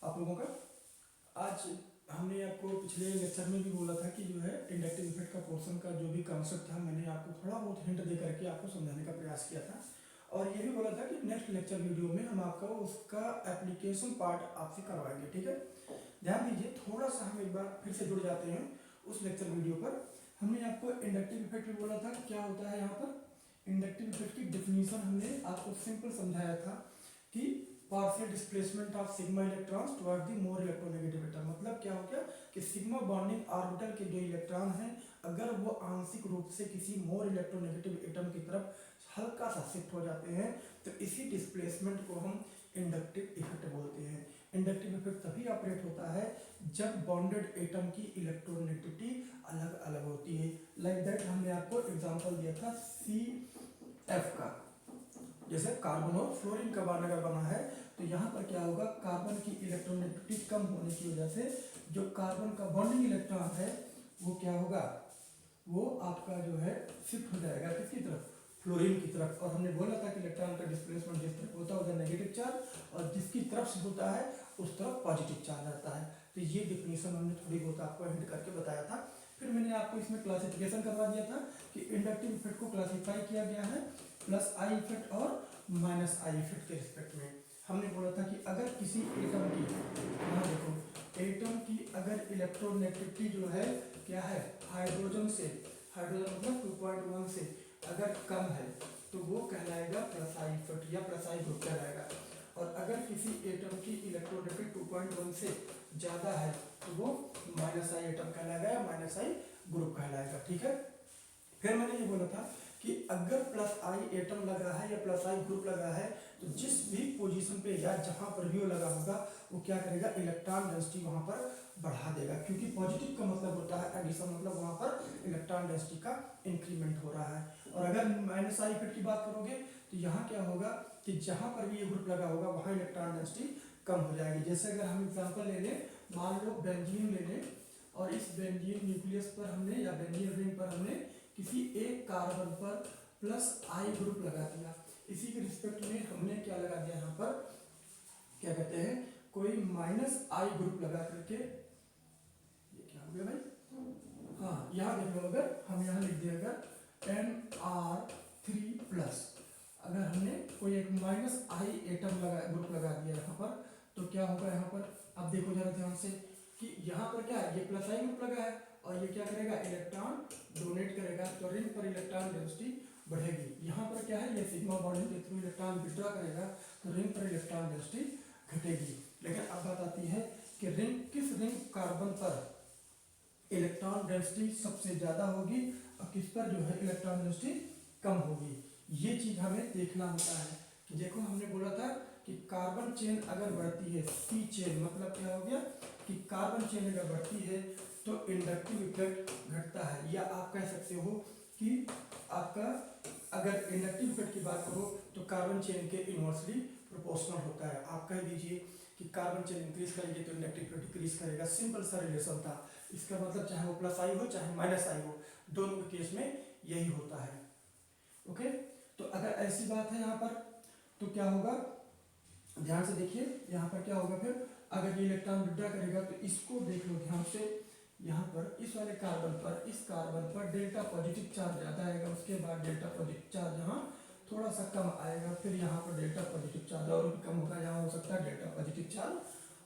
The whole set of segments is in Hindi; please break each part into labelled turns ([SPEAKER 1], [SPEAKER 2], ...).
[SPEAKER 1] आप लोगों का। आज हमने आपको पिछले लेक्चर में भी बोला था कि जो है इंडक्टिव इफेक्ट का पोर्शन का जो भी कॉन्सेप्ट था मैंने आपको थोड़ा बहुत हिंट दे करके आपको समझाने का प्रयास किया था, और ये भी बोला था कि नेक्स्ट लेक्चर वीडियो में हम आपको उसका एप्लीकेशन पार्ट आपसे करवाएंगे। ठीक है, ध्यान दीजिए, थोड़ा सा हम एक बार फिर से जुड़ जाते हैं उस लेक्चर वीडियो पर। हमने आपको इंडक्टिव इफेक्ट में बोला था क्या होता है। यहाँ पर इंडक्टिव इफेक्ट की डिफिनीशन हमने आपको सिंपल समझाया था कि partial displacement of sigma electrons toward the more electronegative atom. मतलब क्या हो गया कि सिग्मा बॉन्डिंग ऑर्बिटल के जो इलेक्ट्रॉन हैं अगर वो आंशिक रूप से किसी मोर इलेक्ट्रोनेगेटिव एटम की तरफ हल्का सा शिफ्ट हो जाते हैं तो इसी डिस्प्लेसमेंट को हम इंडक्टिव इफेक्ट बोलते हैं। इंडक्टिव इफेक्ट तभी ऑपरेट होता है जब बॉन्डेड एटम की इलेक्ट्रोनेगेटिविटी अलग अलग होती है। लाइक दैट हमने आपको एग्जांपल दिया था CF का, जैसे कार्बन और फ्लोरीन का बॉन्ड अगर बना है तो यहाँ पर क्या होगा, कार्बन की इलेक्ट्रोनेगेटिविटी कम होने की वजह से जो कार्बन का बॉन्डिंग इलेक्ट्रॉन है वो क्या होगा, वो आपका जो है शिफ्ट हो जाएगा किसकी तरफ, फ्लोरीन की तरफ। और हमने बोला था कि इलेक्ट्रॉन का डिस्प्लेसमेंट जिस तरफ होता है उधर नेगेटिव चार्ज और जिसकी तरफ से होता है उस तरफ पॉजिटिव चार्ज आता है। तो ये डिफिनीशन हमने थोड़ी बहुत आपको हिंट करके बताया था। फिर मैंने आपको इसमें क्लासिफिकेशन करवा दिया था कि इंडक्टिव इफेक्ट को क्लासिफाई किया गया है प्लस आई इफेक्ट और माइनस आई इफेक्ट के रिस्पेक्ट में। हमने बोला था कि अगर किसी एटम की, यहाँ देखो, एटम की अगर इलेक्ट्रोनेगेटिविटी जो है क्या है, हाइड्रोजन से, हाइड्रोजन मतलब 2.1 से अगर कम है तो वो कहलाएगा प्लस आई इफेक्ट या प्लस आई ग्रुप कहलाएगा। और अगर किसी एटम की इलेक्ट्रोनेगेटिविटी 2.1 से ज़्यादा है तो वो माइनस आई एटम कहलाएगा या माइनस आई ग्रुप कहलाएगा। ठीक है, फिर मैंने ये बोला था कि अगर प्लस आई एटम लगा है या प्लस आई ग्रुप लगा है तो जिस भी पोजीशन पे या जहां पर भी वो लगा होगा वो क्या करेगा, इलेक्ट्रॉन डेंसिटी वहां पर बढ़ा देगा, क्योंकि पॉजिटिव का मतलब होता है एडिशन, मतलब वहां पर इलेक्ट्रॉन डेंसिटी का इंक्रीमेंट हो रहा है। और अगर माइनस आई इफेक्ट की बात करोगे तो यहाँ क्या होगा कि जहां पर भी ये ग्रुप लगा होगा वहां इलेक्ट्रॉन डेंसिटी कम हो जाएगी। जैसे अगर हम एग्जाम्पल ले लें, मान लो बेंजीन ले लें और इस बेंजीन न्यूक्लियस पर हमने या बेंजीन रिंग पर हमने किसी एक कार्बन पर प्लस आई ग्रुप लगा दिया। इसी के रिस्पेक्ट में हमने क्या लगा दिया, यहाँ पर क्या कहते हैं, कोई माइनस आई ग्रुप लगा करके, ये क्या हो गया भाई, हाँ यहाँ देख लो, अगर हम यहाँ लिख दिया अगर NR3+, अगर हमने कोई एक माइनस आई एटम लगा ग्रुप लगा दिया यहाँ पर तो क्या होगा, यहाँ पर अब देखो जरा ध्यान से कि यहाँ पर क्या है, ये प्लस आई ग्रुप लगा है और ये क्या करेगा, इलेक्ट्रॉन डोनेट करेगा तो रिंग पर इलेक्ट्रॉन डेंसिटी बढ़ेगी। यहाँ पर क्या है, ये सिग्मा बॉन्डिंग के थ्रू इलेक्ट्रॉन विथड्रॉ करेगा तो रिंग पर इलेक्ट्रॉन डेंसिटी घटेगी। लेकिन अब बात आती है कि रिंग, किस रिंग कार्बन पर इलेक्ट्रॉन डेंसिटी सबसे ज्यादा होगी और किस पर जो है इलेक्ट्रॉन डेंसिटी कम होगी। ये चीज हमें देखना होता है कि देखो हमने बोला था कि कार्बन चेन अगर बढ़ती है, सी चेन मतलब क्या हो गया कि कार्बन चेन अगर बढ़ती है तो इंडक्टिव इफेक्ट घटता है, या आप कह सकते हो कि आपका अगर इंडक्टिव इफेक्ट की बात करो तो कार्बन चेन के इनवर्सली प्रोपोर्शनल होता है। आप कह दीजिए कि कार्बन चेन इंक्रीज करेंगे तो इंडक्टिव इफेक्ट डिक्रीज करेगा, सिंपल सा रिलेशन था। इसका मतलब चाहे वो प्लस आई हो चाहे माइनस आई हो, दोनों के केस में यही होता है। ओके, तो अगर ऐसी बात है यहाँ पर तो क्या होगा, ध्यान से देखिए यहाँ पर क्या होगा, फिर अगर ये इलेक्ट्रॉन विड्रॉ करेगा तो इसको देख लो ध्यान से, यहाँ पर इस वाले कार्बन पर, इस कार्बन पर डेल्टा पॉजिटिव चार्ज ज़्यादा आएगा, उसके बाद डेल्टा पॉजिटिव चार्ज यहाँ थोड़ा सा कम आएगा, फिर यहाँ पर डेल्टा पॉजिटिव चार्ज और भी कम होगा, यहाँ हो सकता है डेल्टा पॉजिटिव चार्ज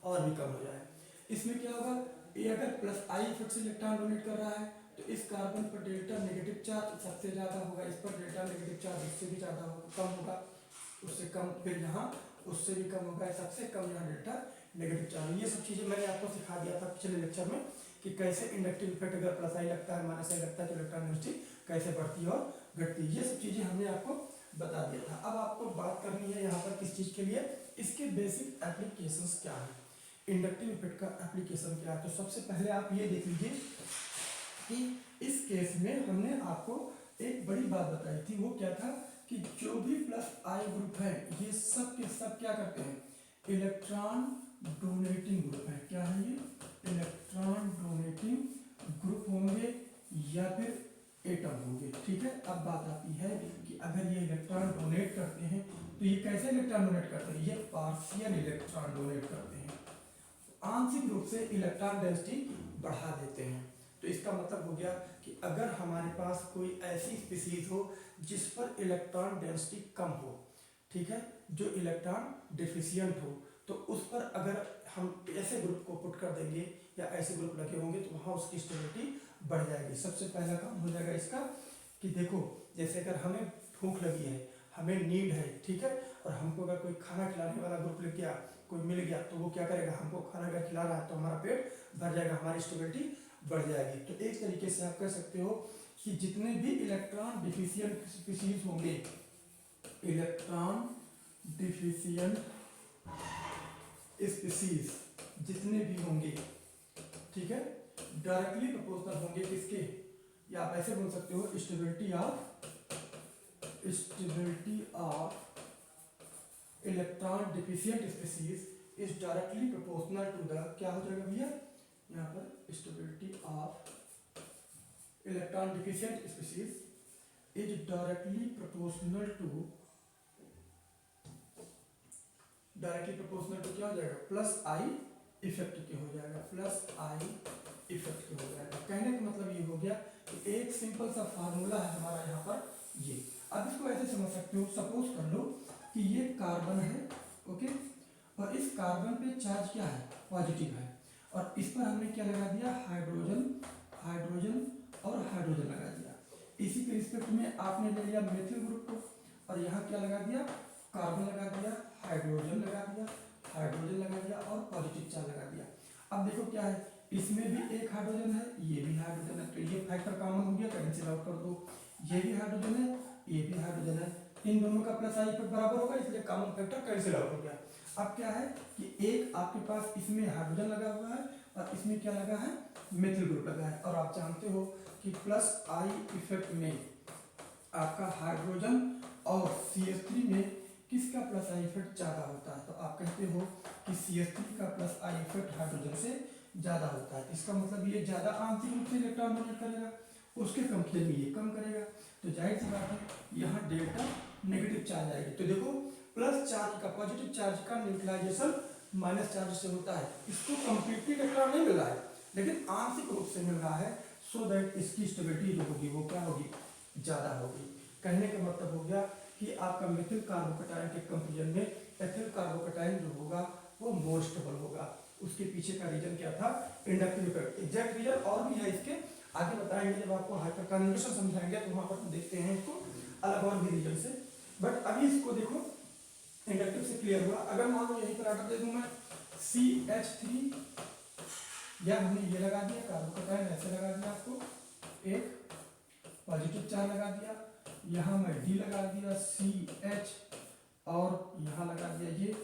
[SPEAKER 1] और भी कम हो जाए। इसमें क्या होगा, ये अगर प्लस आई इफेक्ट से इलेक्ट्रॉन डोनेट कर रहा है तो इस कार्बन पर डेल्टा नेगेटिव चार्ज सबसे ज़्यादा होगा, इस पर डेल्टा नेगेटिव चार्ज इससे भी ज़्यादा होगा, कम होगा, उससे कम, फिर यहाँ उससे भी कम होगा, सबसे कम यहाँ डेल्टा नेगेटिव चार्ज। ये सब चीज़ें मैंने आपको सिखा दिया था पिछले लेक्चर में कि कैसे इंडक्टिव इफेक्ट अगर प्लस आई लगता है माइनस आई लगता है तो इलेक्ट्रॉन डेंसिटी कैसे बढ़ती है और घटती है। ये सब चीज़ें हमने आपको बता दिया था। अब आपको बात करनी है यहाँ पर किस चीज़ के लिए, इसके बेसिक एप्लीकेशंस क्या है, इंडक्टिव इफेक्ट का एप्लीकेशन क्या है। तो सबसे पहले आप ये देख लीजिए कि इस केस में हमने आपको एक बड़ी बात बताई थी, वो क्या था कि जो भी प्लस आई ग्रुप है ये सब के सब क्या करते हैं, इलेक्ट्रॉन डोनेटिंग ग्रुप है। क्या है ये, इलेक्ट्रॉन डोनेटिंग ग्रुप होंगे या फिर एटम होंगे। ठीक है, अब बात आती है कि अगर ये इलेक्ट्रॉन डोनेट करते हैं तो ये कैसे इलेक्ट्रॉन डोनेट करते हैं, ये पार्शियल इलेक्ट्रॉन डोनेट करते हैं। आंशिक रूप से इलेक्ट्रॉन डेंसिटी बढ़ा देते हैं। तो इसका मतलब हो गया कि अगर हमारे पास कोई ऐसी स्पीसीज हो जिस पर इलेक्ट्रॉन डेंसिटी कम हो, ठीक है, जो इलेक्ट्रॉन डिफिशियंट हो, तो उस पर अगर हम ऐसे ग्रुप को पुट कर देंगे या ऐसे ग्रुप लगे होंगे तो वहाँ उसकी स्टेबिलिटी बढ़ जाएगी। सबसे पहला काम हो जाएगा इसका कि देखो, जैसे अगर हमें भूख लगी है, हमें नीड है, ठीक है, और हमको अगर कोई खाना खिलाने वाला ग्रुप लग गया, कोई मिल गया, तो वो क्या करेगा, हमको खाना अगर खिला रहा है तो हमारा पेट भर जाएगा, हमारी स्टेबिलिटी बढ़ जाएगी। तो एक तरीके से आप कह सकते हो कि जितने भी इलेक्ट्रॉन डिफिशियंट स्पीशीज होंगे, इलेक्ट्रॉन डिफिशियंट स्पीशीज जितने भी होंगे, ठीक है, डायरेक्टली प्रोपोर्शनल होंगे किसके, या आप ऐसे बोल सकते हो stability of electron deficient species is directly proportional to the, क्या हो जाएगा भैया यहाँ पर, stability of electron deficient species is directly proportional to क्या हो जाएगा, प्लस आई इफेक्ट के हो जाएगा, प्लस आई इफेक्ट के हो जाएगा। कहने का मतलब ये हो गया कि एक सिंपल सा फार्मूला है हमारा यहाँ पर ये। अब इसको ऐसे समझ सकते हो, सपोज कर लो कि ये कार्बन है, ओके, और इस कार्बन पे चार्ज क्या है, पॉजिटिव है, और इस पर हमने क्या लगा दिया, हाइड्रोजन और हाइड्रोजन लगा दिया। इसी के रिस्पेक्ट में आपने ले लिया मेथिल ग्रुप को, और यहाँ क्या लगा दिया, कार्बन लगा दिया, हाइड्रोजन लगा दिया और पॉजिटिव चार्ज लगा दिया। अब देखो क्या है, इसमें भी एक हाइड्रोजन है, ये भी हाइड्रोजन है, तो ये फैक्टर कॉमन हो गया, कैंसिल आउट कर दो। ये भी हाइड्रोजन है, ये भी हाइड्रोजन है, इन दोनों का प्लस आई इफेक्ट बराबर होगा, इसलिए कॉमन फैक्टर कैंसिल आउट हो गया। अब क्या है कि एक आपके पास इसमें हाइड्रोजन लगा हुआ है और इसमें क्या लगा है, मेथिल ग्रुप लगा है, और आप जानते हो कि प्लस आई इफेक्ट में आपका हाइड्रोजन और CH3 में किसका प्लस आई इफेक्ट ज़्यादा होता है, तो आप कहते हो कि CH3 का प्लस आई इफेक्ट हाइड्रोजन से ज़्यादा होता है। इसका मतलब ये ज़्यादा आंशिक रूप से इलेक्ट्रॉन डोनेट करेगा, उसके कंपेयर में ये कम करेगा, तो जाहिर सी बात है यहाँ डेल्टा नेगेटिव चार्ज आएगी। तो देखो, प्लस चार्ज का, पॉजिटिव चार्ज का न्यूट्रलाइजेशन माइनस चार्ज से होता है। इसको कंप्लीटली इलेक्ट्रॉन नहीं मिल रहा है, लेकिन आंशिक रूप से मिल रहा है, सो दैट इसकी स्टेबिलिटी जो होगी वो क्या होगी, ज़्यादा होगी। कहने का मतलब हो गया कि आपका मेथिल कार्बोकटायन के कंपेरिजन में एथिल कार्बोकटायन जो होगा वो मोर स्टेबल होगा। उसके पीछे का रीजन क्या था, इंडक्टिव इफेक्ट। एग्जैक्ट रीजन और भी है इसके, आगे बताएंगे जब आपको हाइपर कन्वर्शन समझाएंगे, तो वहां पर हम देखते हैं इसको अलग और भी रीजन से। बट अभी इसको देखो, इंडक्टिव से क्लियर हुआ। अगर मान लो यहीं पर आर्डर दे दूं मैं CH3, या हमने ये लगा दिया कार्बोकटायन, ऐसे लगा दिया, आपको एक पॉजिटिव चार्ज लगा दिया, यहाँ मैं D लगा दिया, CH, और यहाँ लगा दिया ये।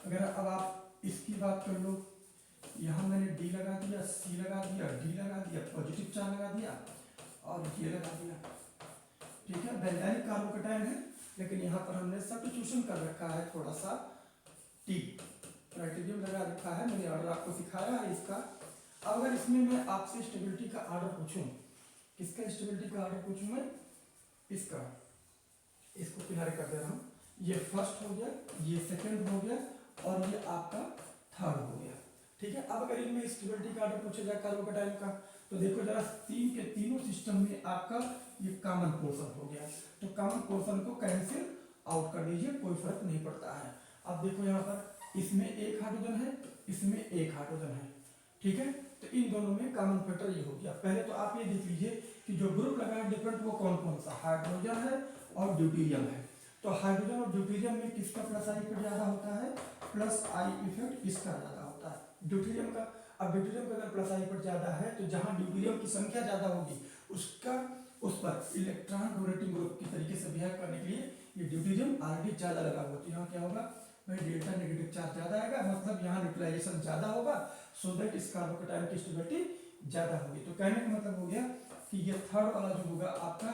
[SPEAKER 1] अगर अब आप इसकी बात कर लो, यहाँ मैंने D लगा दिया, C लगा दिया, D लगा दिया, पॉजिटिव चार्ज लगा दिया, और ये लगा दिया, ठीक है। बेंजाइल कार्बोकटायन है, लेकिन यहाँ पर हमने सब्स्टिट्यूशन कर रखा है थोड़ा सा, T ट्राइटिडियम लगा रखा है, मैंने ऑर्डर आपको सिखाया है इसका। अब अगर इसमें मैं आपसे स्टेबिलिटी का ऑर्डर पूछूं, किसका स्टेबिलिटी का ऑर्डर पूछूं मैं, इसका, इसको किनारे कर दे रहा हूँ, ये फर्स्ट हो गया, ये सेकंड हो गया, और ये आपका थर्ड हो गया, ठीक है। अब अगर इनमें स्टेबिलिटी का ऑर्डर पूछा जाए कार्बोकटायन का, तो देखो जरा, तीन के तीनों सिस्टम में आपका ये कॉमन पोर्शन हो गया, तो कॉमन पोर्शन को कैंसिल आउट कर दीजिए, कोई फर्क नहीं पड़ता है। अब देखो यहाँ पर इसमें एक हाइड्रोजन है, इसमें एक हाइड्रोजन है, ठीक है, तो इन दोनों में कॉमन फैक्टर ये हो गया। पहले तो आप ये देख लीजिए कि जो ग्रुप लगा है डिफरेंट, वो कौन कौन सा, हाइड्रोजन है और ड्यूटेरियम है। तो हाइड्रोजन और ड्यूटेरियम में किसका प्लस आई इफेक्ट ज़्यादा होता है, प्लस आई इफेक्ट इसका ज़्यादा होता है, ड्यूटेरियम का। अब ड्यूटेरियम का अगर प्लस आई इफेक्ट ज़्यादा है, तो जहाँ ड्यूटेरियम की संख्या ज़्यादा होगी उसका, उस पर इलेक्ट्रॉन डोनेटिंग ग्रुप की तरीके से बिहेव करने के लिए ये ड्यूटेरियम ऑलरेडी ज़्यादा लगा हुआ, तो यहाँ क्या होगा भाई, डेल्टा नेगेटिव चार्ज ज़्यादा आएगा, मतलब यहाँ न्यूट्रलाइजेशन ज़्यादा होगा, सो दैट इस कार्बोकटायन की स्टेबिलिटी ज़्यादा होगी। तो कहने का मतलब हो गया कि ये थर्ड वाला जो होगा आपका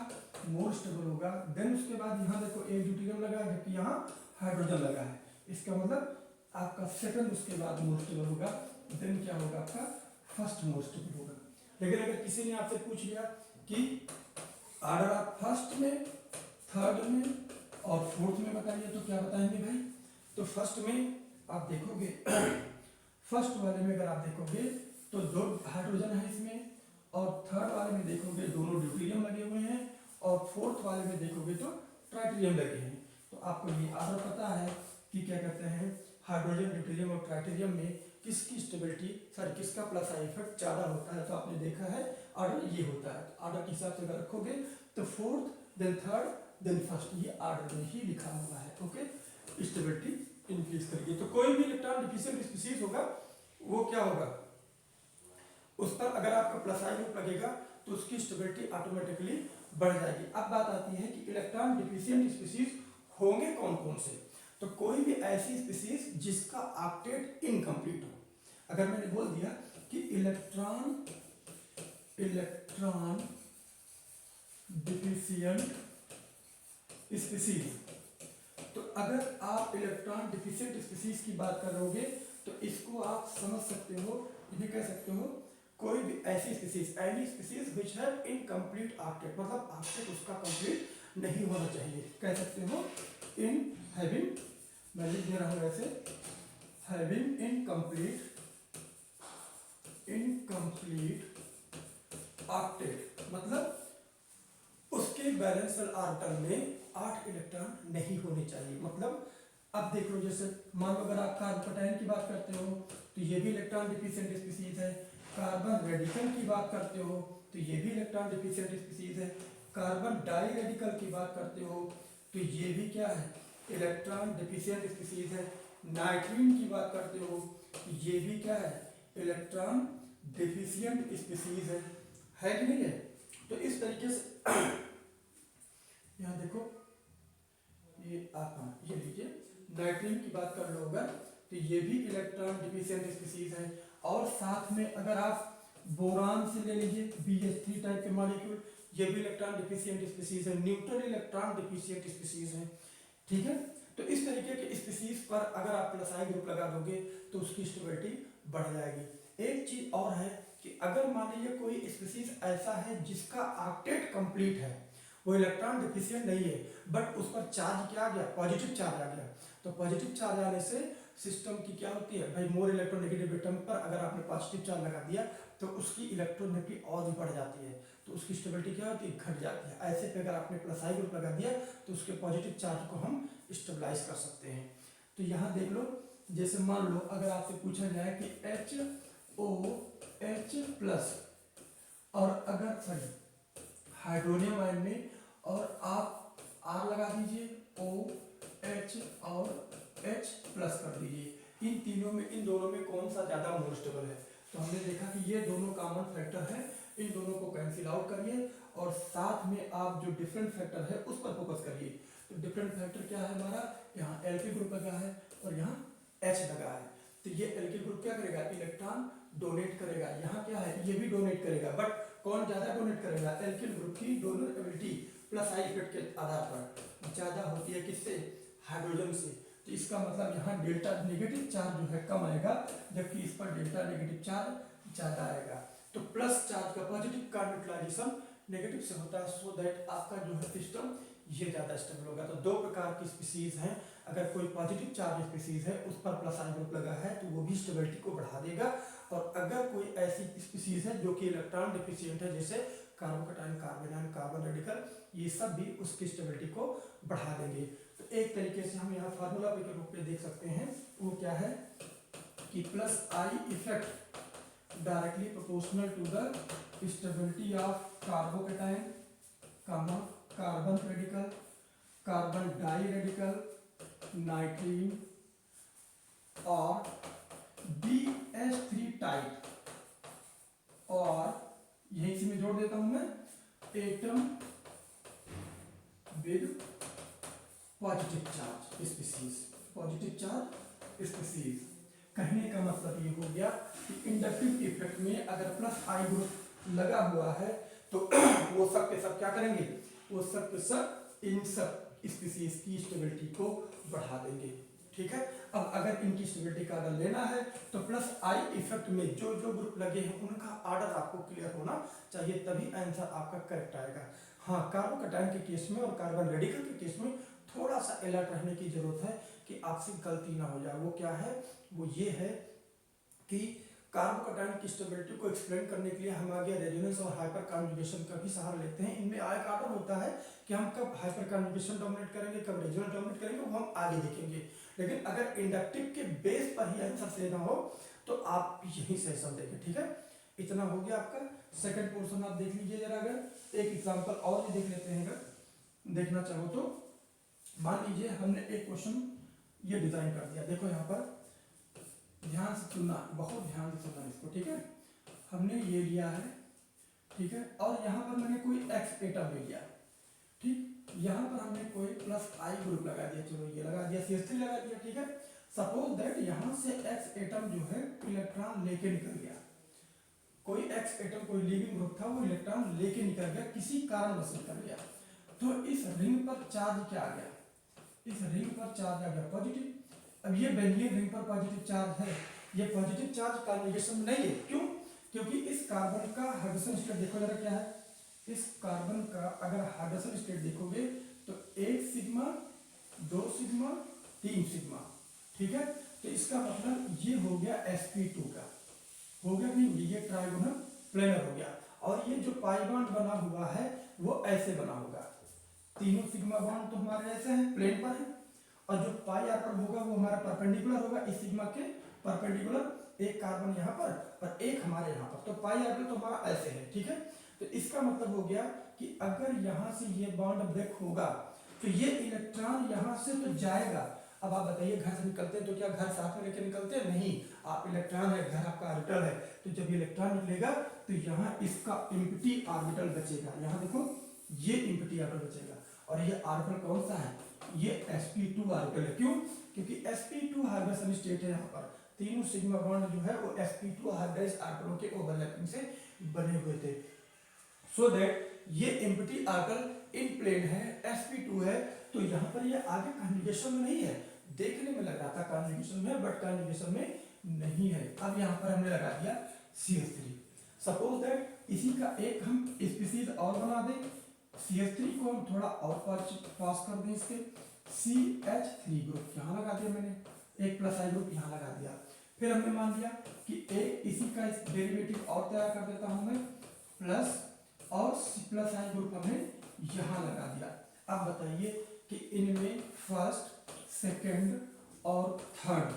[SPEAKER 1] मोर स्टेबल होगा। देन उसके बाद यहाँ देखो एक ड्यूटेरियम लगा है, जबकि यहाँ हाइड्रोजन लगा है, इसका मतलब आपका सेकंड उसके बाद मोर स्टेबल होगा, देन क्या होगा आपका फर्स्ट मोर स्टेबल होगा। लेकिन अगर किसी ने आपसे पूछ लिया कि ऑर्डर आप फर्स्ट में, थर्ड में और फोर्थ में बताइए, तो क्या बताएंगे भाई, तो फर्स्ट में आप देखोगे फर्स्ट वाले में अगर आप देखोगे तो 2 हाइड्रोजन है इसमें, और थर्ड वाले में देखोगे दोनों ड्यूटेरियम लगे हुए हैं, और फोर्थ वाले में देखोगे तो ट्राइटेरियम लगे हैं। तो आपको ये आर्डर पता है कि क्या कहते हैं, हाइड्रोजन, ड्यूटेरियम और ट्राइटेरियम में किसकी स्टेबिलिटी, सॉरी किसका प्लस आई इफेक्ट ज़्यादा होता है। तो आपने देखा है आर्डर ये होता है। तो आर्डर के हिसाब से अगर रखोगे तो fourth then third then first, ये आर्डर में ही लिखा हुआ है। ओके, स्टेबिलिटी इंक्रीज करेगी। तो कोई भी इलेक्ट्रॉन डिफिशिएंट स्पीशीज होगा वो क्या होगा, उस पर अगर आपका प्लस आई ग्रुप लगेगा तो उसकी स्टेबिलिटी ऑटोमेटिकली बढ़ जाएगी। अब बात आती है कि इलेक्ट्रॉन डिफिशिएंट स्पीशीज होंगे कौन कौन से। तो कोई भी ऐसी स्पीशीज जिसका ऑक्टेट इनकम्प्लीट हो। अगर मैंने बोल दिया कि इलेक्ट्रॉन डिफिशिएंट स्पीशीज, तो अगर आप इलेक्ट्रॉन डिफिशिएंट स्पीशीज की बात करोगे तो इसको आप समझ सकते हो, इन्हें कह सकते हो कोई भी ऐसी species, any species which have incomplete octet, मतलब ऑक्टेट उसका कंप्लीट नहीं होना चाहिए। कह सकते हो इन हैविंग, मैं लिख दे रहा हूं ऐसे, हैविंग इनकम्प्लीट ऑक्टेट, मतलब उसके वैलेंशियल ऑर्बिटल में 8 इलेक्ट्रॉन नहीं होने चाहिए। मतलब अब देख लो, जैसे मान लो अगर आप कार्बोकैटायन की बात करते हो तो ये भी इलेक्ट्रॉन डिफिशिएंट स्पीशीज है। कार्बन रेडिकल की बात करते हो तो ये भी इलेक्ट्रॉन डिफिशिएंट स्पीशीज है। कार्बन डाई रेडिकल की बात करते हो तो ये भी क्या है, इलेक्ट्रॉन डिफिशिएंट स्पीशीज है। नाइट्रीन की बात करते हो तो ये भी क्या है, इलेक्ट्रॉन डिफिशिएंट स्पीशीज है कि नहीं है। तो इस तरीके से यहाँ देखो, ये आप ये लीजिए, नाइट्रीन की बात कर लो अगर तो ये भी इलेक्ट्रॉन डिफिशिएंट स्पीशीज है। और साथ में अगर आप बोरान से ले लीजिए, BH3 टाइप के मॉलिक्यूल, ये भी इलेक्ट्रॉन डिफिशिएंट स्पीशीज है। न्यूट्रल इलेक्ट्रॉन डिफिशिएंट स्पीशीज है। ठीक है, तो इस तरीके के स्पीशीज पर अगर आप प्लस आई ग्रुप लगा दोगे तो उसकी स्टेबिलिटी बढ़ जाएगी। एक चीज और है कि अगर मान लीजिए कोई स्पीशीज ऐसा है जिसका ऑक्टेट कंप्लीट है, वो इलेक्ट्रॉन डिफिशिएंट नहीं है, बट उस पर चार्ज क्या आ गया, पॉजिटिव चार्ज आ गया। तो पॉजिटिव चार्ज आने से सिस्टम की क्या होती है भाई, मोर इलेक्ट्रोनेगेटिव एटम पर अगर आपने पॉजिटिव चार्ज लगा दिया तो उसकी इलेक्ट्रोनेगेटिव और भी बढ़ जाती है, तो उसकी स्टेबिलिटी क्या होती है, घट जाती है। ऐसे पे अगर आपने प्लस आई ग्रुप लगा दिया तो उसके पॉजिटिव चार्ज को हम स्टेबलाइज कर सकते हैं। तो यहाँ देख लो, जैसे मान लो अगर आपसे पूछा जाए कि HOH+ और अगर सॉरी हाइड्रोनियम आयन में और आप R लगा दीजिए, OH और H+ कर दीजिए, इन तीनों में, इन दोनों में कौन सा ज्यादा मोर स्टेबल है। तो हमने देखा कि ये दोनों कॉमन फैक्टर है, इन दोनों को कैंसिल आउट करिए और साथ में आप जो डिफरेंट फैक्टर है उस पर फोकस करिए। तो डिफरेंट फैक्टर क्या है हमारा, यहाँ एल्किल ग्रुप लगा है और यहाँ H लगा है। तो ये एल्किल ग्रुप क्या करेगा, इलेक्ट्रॉन डोनेट करेगा। यहाँ क्या है, ये भी डोनेट करेगा, बट कौन ज्यादा डोनेट करेगा, एल्किल ग्रुप की डोनेटेबिलिटी प्लस आई इफेक्ट के आधार पर ज्यादा होती है, किससे, हाइड्रोजन से। तो इसका मतलब यहाँ डेल्टा नेगेटिव चार्ज जो है कम आएगा, जबकि इस पर डेल्टा नेगेटिव चार्ज ज्यादा आएगा। तो प्लस चार्ज का पॉजिटिव का न्यूट्रलाइजेशन नेगेटिव से होता है, सो दैट आपका जो है सिस्टम ये ज्यादा स्टेबल होगा। तो दो प्रकार की स्पीशीज हैं, अगर कोई पॉजिटिव चार्ज स्पीशीज है उस पर प्लस आई ग्रुप लगा है तो वो भी स्टेबिलिटी को बढ़ा देगा, और अगर कोई ऐसी स्पीशीज है जो कि इलेक्ट्रॉन डिफिशिएंट है, जैसे कार्बोकैटायन, कार्बेनॉन, कार्बन रेडिकल, ये सब भी उसकी स्टेबिलिटी को बढ़ा देंगे। तो एक तरीके से हम यहाँ फार्मूला के रूप में देख सकते हैं, वो क्या है कि plus I effect directly proportional to the stability of carbocation, carbon radical, carbon diradical, nitrene और BH3 टाइप, और यही से मैं जोड़ देता हूं मैं, atom with positive charge species, positive charge species. कहने का मतलब ये हो गया कि इंडक्टिव इफेक्ट में अगर प्लस आई ग्रुप लगा हुआ है तो वो सब के सब क्या करेंगे, वो सब के सब इन सब स्पीशीज की स्टेबिलिटी को बढ़ा देंगे। ठीक है, अब अगर इनकी स्टेबिलिटी का अगर लेना है तो प्लस आई इफेक्ट में जो जो ग्रुप लगे हैं उनका ऑर्डर आपको क्लियर होना चाहिए, तभी आंसर आपका करेक्ट आएगा। हाँ, कार्बोकैटायन के केस में और कार्बन रेडिकल के केस में थोड़ा सा अलर्ट रहने की जरूरत है कि आपसे गलती ना हो जाए। वो क्या है, वो ये है कि कार्बोकैटायन की स्टेबिलिटी को एक्सप्लेन करने के लिए हम आगे रेजोनेंस और हाइपर कॉन्जुगेशन का भी सहारा लेते हैं। इनमें एक ऑर्डर होता है कि हम कब हाइपर कॉन्जुगेशन डोमिनेट करेंगे, कब रेजोनेंस डोमिनेट करेंगे, वो हम आगे देखेंगे। लेकिन अगर इंडक्टिव के बेस पर ही आंसर लेना हो तो आप यही से समझेंगे। ठीक है, इतना हो गया आपका सेकंड पोर्शन। आप देख लीजिए जरा, अगर एक एग्जांपल और भी देख लेते हैं, अगर देखना चाहो तो। मान लीजिए हमने एक क्वेश्चन ये डिजाइन कर दिया, देखो यहाँ पर ध्यान से सुनना, बहुत ध्यान से सुनना इसको। ठीक है, हमने ये लिया है, ठीक है, और यहाँ पर मैंने कोई एक्स एटम ले लिया, ठीक, यहाँ पर हमने कोई प्लस आई ग्रुप लगा दिया, चलो ये लगा दिया, CH3 लगा दिया। ठीक है, सपोज दैट यहाँ से एक्स एटम जो है इलेक्ट्रॉन लेके निकल गया, कोई एक्स एटम कोई लिविंग ग्रुप था, वो इलेक्ट्रॉन लेके निकल गया, किसी कारणवश निकल गया। तो इस रिंग पर चार्ज क्या आ गया, इस रिंग पर चार्ज आ गया पॉजिटिव। अब ये बेंजीन रिंग पर पॉजिटिव चार्ज है, ये पॉजिटिव चार्ज कॉन्जुगेशन में नहीं है, क्यों? क्योंकि इस कार्बन का हाइड्रोजन स्टेट देखो जरा क्या है, इस कार्बन का अगर हाइड्रोजन स्टेट देखोगे तो 1 सिग्मा 2 सिग्मा 3 सिग्मा। ठीक है, तो इसका मतलब ये हो गया sp2 का, हो गया नहीं, ये ट्राइगोनल प्लेनर हो गया। और ये जो पाई बॉन्ड बना हुआ है वो ऐसे बना होगा, तीनों सिग्मा बॉन्ड तो हमारे ऐसे हैं, प्लेन पर है, और जो पाई आर्टम होगा वो हमारा परपेंडिकुलर होगा, इस सिग्मा के परपेंडिकुलर, एक कार्बन यहाँ पर और एक हमारे यहाँ पर, तो पाई आर्टम तो हमारा ऐसे है। ठीक है, तो इसका मतलब हो गया कि अगर यहाँ से ये बॉन्ड ब्रेक होगा तो ये इलेक्ट्रॉन यहाँ से तो जाएगा। अब आप बताइए, घर से निकलते हैं तो क्या घर साथ में लेके निकलते हैं? नहीं, आप इलेक्ट्रॉन है, घर आपका ऑर्बिटल है, तो जब ये इलेक्ट्रॉन निकलेगा तो यहाँ इसका एम्प्टी ऑर्बिटल बचेगा, यहाँ देखो ये एम्प्टी ऑर्बिटल बचेगा, और ये ऑर्बिटल कौन सा है, ये sp2 ऑर्बिटल है। क्यों? क्योंकि sp2 हाइब्रिडाइजेशन स्टेट है, यहाँ पर तीनों सिग्मा बॉन्ड जो है वो sp2 हाइब्रिडाइज्ड ऑर्बिटलों के ओवरलैपिंग से बने हुए थे। सो दैट ये एम्प्टी ऑर्बिटल इन प्लेन है, sp2 है, तो यहाँ पर ये आगे कॉन्जुगेशन में नहीं है, देखने में लग रहा था कॉन्जुगेशन में, बट कॉन्जुगेशन में नहीं है। अब यहाँ पर हमने लगा दिया CH3। सपोज दैट इसी का एक हम स्पीसीज और बना दें, CH3 को हम थोड़ा और पास कर दें, इसके CH3 ग्रुप यहाँ लगा दिया मैंने, एक प्लस आई ग्रुप यहाँ लगा दिया। फिर हमने मान लिया कि एक इसी का डेरिवेटिव और तैयार कर देता हूँ मैं, प्लस और प्लस आई ग्रुप हमने यहाँ लगा दिया। अब बताइए कि इनमें फर्स्ट, सेकंड और थर्ड,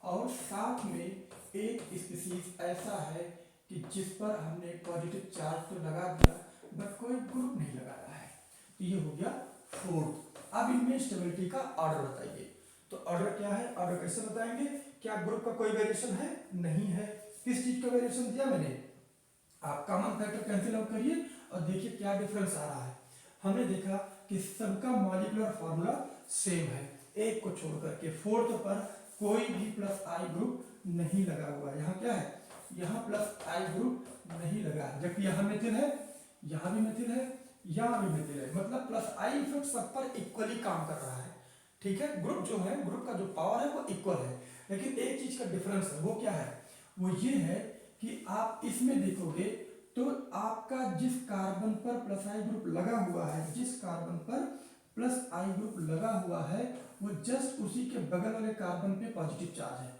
[SPEAKER 1] और साथ में एक स्पीसीज ऐसा है कि जिस पर हमने पॉजिटिव चार्ज तो लगा दिया बट कोई ग्रुप नहीं लगाया है, तो ये हो गया फोर्थ। अब इनमें स्टेबिलिटी का ऑर्डर बताइए, तो ऑर्डर क्या है, ऑर्डर कैसे बताएंगे? क्या ग्रुप का कोई वेरिएशन है? नहीं है। किस चीज का वेरिएशन दिया मैंने? आप कॉमन फैक्टर कैंसिल आउट करिए और देखिए क्या डिफरेंस आ रहा है। हमने देखा कि सबका मॉलिक्यूलर फॉर्मूला सेम है, एक को छोड़ करके। फोर्थ पर कोई भी प्लस आई ग्रुप नहीं लगा हुआ, यहाँ क्या है, यहाँ प्लस आई ग्रुप नहीं लगा, जबकि यहाँ मेथिल है, यहाँ भी मेथिल है, यहाँ भी मेथिल है, मतलब प्लस आई इफेक्ट सब पर इक्वली काम कर रहा है। ठीक है, ग्रुप जो है, ग्रुप का जो पावर है वो इक्वल है, लेकिन एक चीज का डिफरेंस है, वो क्या है, वो ये है कि आप इसमें देखोगे तो आपका जिस कार्बन पर प्लस आई ग्रुप लगा हुआ है, जिस कार्बन पर प्लस आई ग्रुप लगा हुआ है, वो जस्ट उसी के बगल वाले कार्बन पे पॉजिटिव चार्ज है।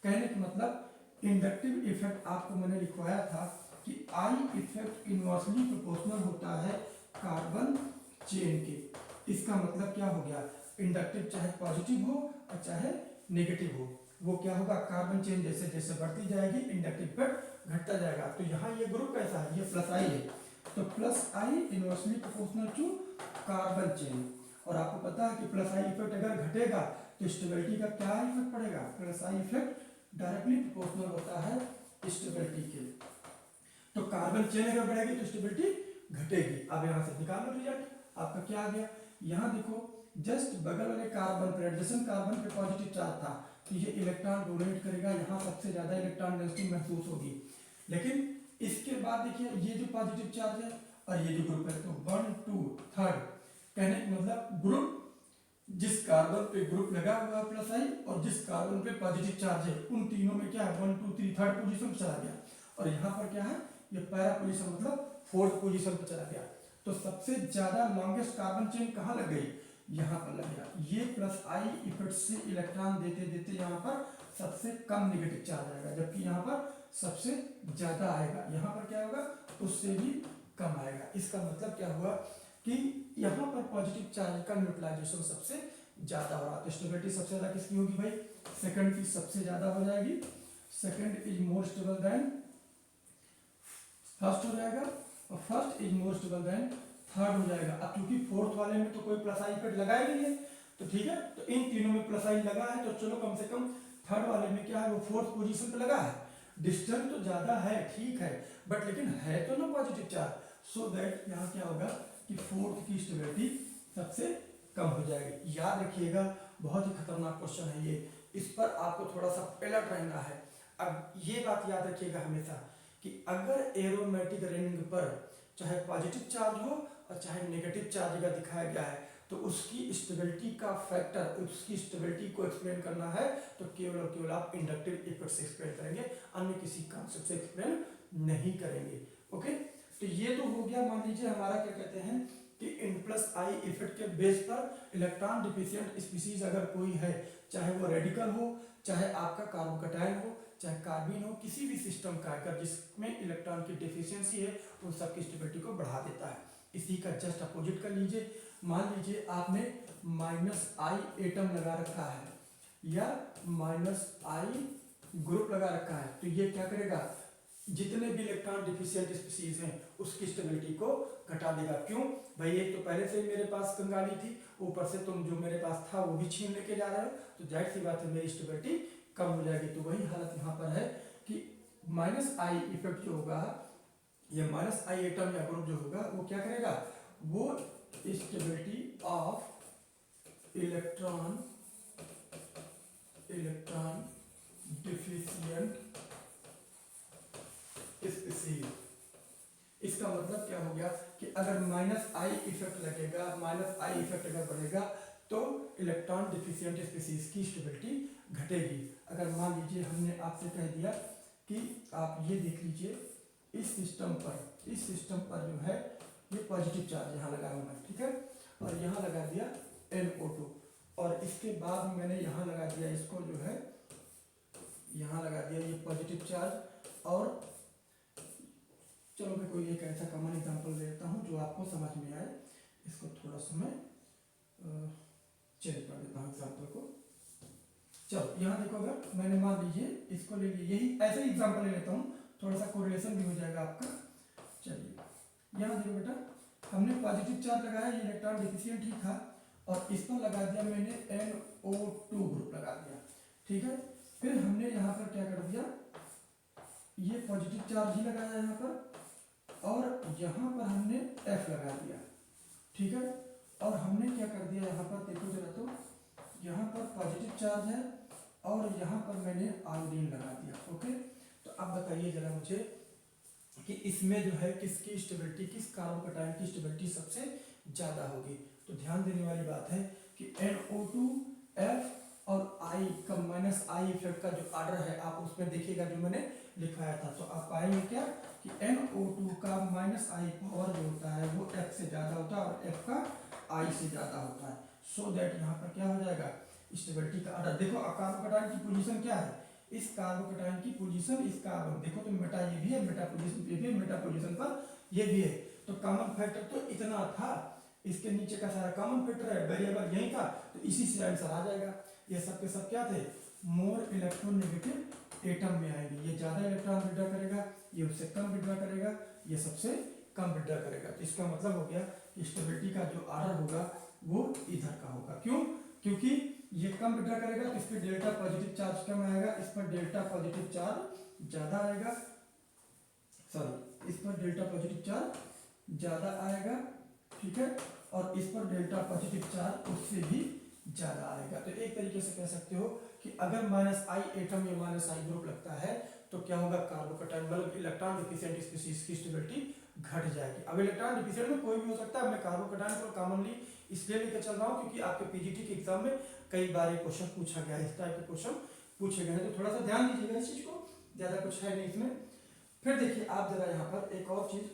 [SPEAKER 1] कहने का मतलब इंडक्टिव इफेक्ट आपको मैंने लिखवाया था कि आई इफेक्ट इनवर्सली प्रोपोर्शनल होता है कार्बन चेन के। इसका मतलब क्या हो गया, इंडक्टिव चाहे पॉजिटिव हो और चाहे नेगेटिव हो, वो क्या होगा, कार्बन चेन जैसे जैसे बढ़ती जाएगी इंडक्टिव इफेक्ट घटता जाएगा। तो यहाँ ये ग्रुप कैसा है, ये प्लस आई है, तो plus I inversely proportional to carbon chain. और आपको पता है कि प्लस आई इफेक्ट अगर घटेगा तो स्टेबिलिटी का क्या इफेक्ट पड़ेगा, plus I effect directly proportional होता है स्टेबिलिटी के। तो कार्बन चेन अगर बढ़ेगी तो स्टेबिलिटी घटेगी। अब यहाँ से निकालो रिजल्ट, आपका क्या आ गया, यहाँ देखो जस्ट बगल वाले कार्बन पर, एडजेसेंट कार्बन पे पॉजिटिव चार्ज था, तो ये इलेक्ट्रॉन डोनेट करेगा, यहाँ सबसे ज्यादा इलेक्ट्रॉन डेंसिटी महसूस होगी। लेकिन इसके बाद देखिए ये जो पॉजिटिव चार्ज है और ये जो ग्रुप है, तो 1 2 3, कहने का मतलब ग्रुप, जिस कार्बन पे ग्रुप लगा हुआ है प्लस आई और जिस कार्बन पे पॉजिटिव चार्ज है, उन तीनों में क्या है, 1 2 3 थर्ड पोजीशन पे चला गया। और यहाँ पर क्या है, ये पैरा पोजीशन मतलब फोर्थ पोजीशन पे चला गया। तो सबसे ज्यादा लॉन्गेस्ट कार्बन चेन कहाँ लग गई, यहाँ पर लग गया। ये प्लस आई इफेक्ट से इलेक्ट्रॉन देते देते यहाँ पर सबसे कम नेगेटिव चार्ज आएगा, जबकि यहाँ पर सबसे ज्यादा आएगा, यहाँ पर क्या होगा उससे भी कम आएगा। इसका मतलब क्या हुआ कि यहाँ पर पॉजिटिव चार्ज का न्यूट्रलाइजेशन सबसे ज्यादा हो रहा है। तो स्टेबिलिटी सबसे ज्यादा किसकी होगी भाई, सेकंड की सबसे ज्यादा हो जाएगी, second is more stable then first हो जाएगा, और first is more stable then third हो जाएगा। अब क्योंकि फोर्थ वाले में तो कोई प्लस आई इफेक्ट लगाया नहीं है, तो ठीक है, तो इन तीनों में प्लस आई लगा है, तो चलो कम से कम थर्ड वाले में क्या है वो फोर्थ पोजीशन पे लगा है। डिस्टेंस तो ज्यादा है ठीक है, बट लेकिन है तो ना पॉजिटिव चार्ज, सो दैट यहाँ क्या होगा कि फोर्थ की स्टेबिलिटी सबसे कम हो जाएगी। याद रखिएगा बहुत ही खतरनाक क्वेश्चन है ये, इस पर आपको थोड़ा सा अलर्ट रहना है। अब ये बात याद रखिएगा हमेशा कि अगर एरोमेटिक रिंग पर चाहे पॉजिटिव चार्ज हो और चाहे नेगेटिव चार्ज का दिखाया गया है, तो उसकी स्टेबिलिटी का फैक्टर, उसकी स्टेबिलिटी को एक्सप्लेन करना है तो केवल और केवल आप इंडक्टिव इफेक्ट से एक्सप्लेन करेंगे, अन्य किसी कॉन्सेप्ट से एक्सप्लेन नहीं करेंगे। ओके, तो ये तो हो गया, मान लीजिए हमारा क्या कहते हैं कि N प्लस आई इफेक्ट के बेस पर इलेक्ट्रॉन डिफिशिएंट स्पीसीज अगर कोई है, चाहे वो रेडिकल हो, चाहे आपका कार्बोकटायन हो, चाहे कार्बिन हो, किसी भी सिस्टम का अगर जिसमें इलेक्ट्रॉन की डिफिशियंसी है उन सबकी स्टेबिलिटी को बढ़ा देता है। इसी का जस्ट अपोजिट कर लीजिए, मान लीजिए आपने माइनस आई एटम लगा रखा है या माइनस आई ग्रुप लगा रखा है, तो ये क्या करेगा, जितने भी इलेक्ट्रॉन डिफिशिएंट स्पीसीज हैं उसकी स्टेबिलिटी को घटा देगा। क्यों भाई, एक तो पहले से ही मेरे पास कंगाली थी, ऊपर से तुम जो मेरे पास था वो भी छीन लेके जा रहे हो, तो जाहिर सी बात है मेरी स्टेबिलिटी कम हो जाएगी। तो वही हालत यहाँ पर है कि माइनस आई इफेक्ट जो होगा, ये माइनस आई एटम या ग्रुप जो होगा वो क्या करेगा, वो stability of electron deficient species, इसका मतलब क्या हो गया कि अगर माइनस आई इफेक्ट लगेगा, माइनस आई इफेक्ट अगर बढ़ेगा तो इलेक्ट्रॉन डिफिशिएंट स्पीसीज की स्टेबिलिटी घटेगी। अगर मान लीजिए हमने आपसे कह दिया कि आप ये देख लीजिए इस सिस्टम पर जो है ये पॉजिटिव चार्ज यहाँ लगा हुआ है, ठीक है, और यहाँ लगा दिया NO2, और इसके बाद मैंने यहाँ लगा दिया इसको जो है, यहाँ लगा दिया ये पॉजिटिव चार्ज। और चलो मैं कोई एक ऐसा कॉमन एग्जांपल देता हूँ जो आपको समझ में आए, इसको थोड़ा सा मैं चेंज कर देता हूँ एग्जांपल को। चलो यहाँ देखो, अगर मैंने मान लीजिए इसको ले लिया, यही ऐसे ही एग्जांपल ले लेता हूँ, थोड़ा सा कोरिलेशन भी हो जाएगा आपका। चलिए यहाँ देखो बेटा, हमने पॉजिटिव चार्ज लगाया, ये इलेक्ट्रॉन डिफिशिएंट ही था, और इस पर लगा दिया मैंने NO2 ग्रुप लगा दिया, ठीक है। फिर हमने यहाँ पर क्या कर दिया, ये पॉजिटिव चार्ज ही लगाया यहाँ पर, और यहाँ पर हमने F लगा दिया, ठीक है, और हमने क्या कर दिया यहाँ पर देखो जरा, तो यहाँ पर पॉजिटिव चार्ज है और यहाँ पर मैंने आयोडीन लगा दिया। ओके, तो अब बताइए जरा मुझे कि इसमें जो है किसकी स्टेबिलिटी, किस कार्बोकटायन की स्टेबिलिटी सबसे ज्यादा होगी। तो ध्यान देने वाली बात है कि NO2, F और I का माइनस आई इफेक्ट का जो ऑर्डर है आप उसमें देखिएगा जो मैंने लिखवाया था, तो आप पाएंगे क्या कि NO2 का माइनस आई पावर जो होता है वो F से ज्यादा होता है और F का I से ज्यादा होता है। सो दैट यहाँ पर क्या हो जाएगा, स्टेबिलिटी का ऑर्डर। देखो कार्बोकटायन की पोजीशन क्या है, इस कार्बोकटायन की पोजीशन, इस कार्बन देखो तो मेटा ये भी है, मेटा पोजीशन पे भी है, मेटा पोजीशन पर ये भी है, तो कॉमन फैक्टर तो इतना था, इसके नीचे का सारा कॉमन फैक्टर है, वेरिएबल यही था, तो इसी से आंसर आ जाएगा। ये सब के सब क्या थे, मोर इलेक्ट्रोनेगेटिव एटम में आएंगे, ये ज्यादा इलेक्ट्रॉन विड्रॉ करेगा, ये उससे कम विड्रॉ करेगा, ये सबसे कम विड्रॉ करेगा। तो इसका मतलब हो गया कि स्टेबिलिटी का जो ऑर्डर होगा वो इधर का होगा। क्यों, क्योंकि ये कम विड्रॉ करेगा तो इस पर डेल्टा पॉजिटिव चार्ज कम आएगा, इस पर डेल्टा पॉजिटिव चार्ज ज्यादा आएगा, सॉरी इस पर डेल्टा पॉजिटिव चार्ज ज्यादा आएगा, ठीक है, और इस पर डेल्टा पॉजिटिव चार्ज उससे भी ज्यादा आएगा। तो एक तरीके से कह सकते हो कि अगर माइनस आई एटम या माइनस आई ग्रुप लगता है तो क्या होगा, कार्बोकटायन मतलब इलेक्ट्रॉन डिफिशिएंट स्पीसीज की स्टेबिलिटी घट जाएगी। अब इलेक्ट्रॉन डिफिशिएंट में कोई भी हो सकता है, मैं कार्बोकटायन को कॉमनली इसलिए लेकर चल रहा हूँ क्योंकि आपके पीजीटी के एग्जाम में कई बार ये क्वेश्चन पूछा गया है, इस टाइप के क्वेश्चन पूछे गए हैं, तो थोड़ा सा ध्यान दीजिएगा इस चीज को, ज्यादा कुछ है नहीं इसमें। फिर देखिए आप जरा यहाँ पर एक और चीज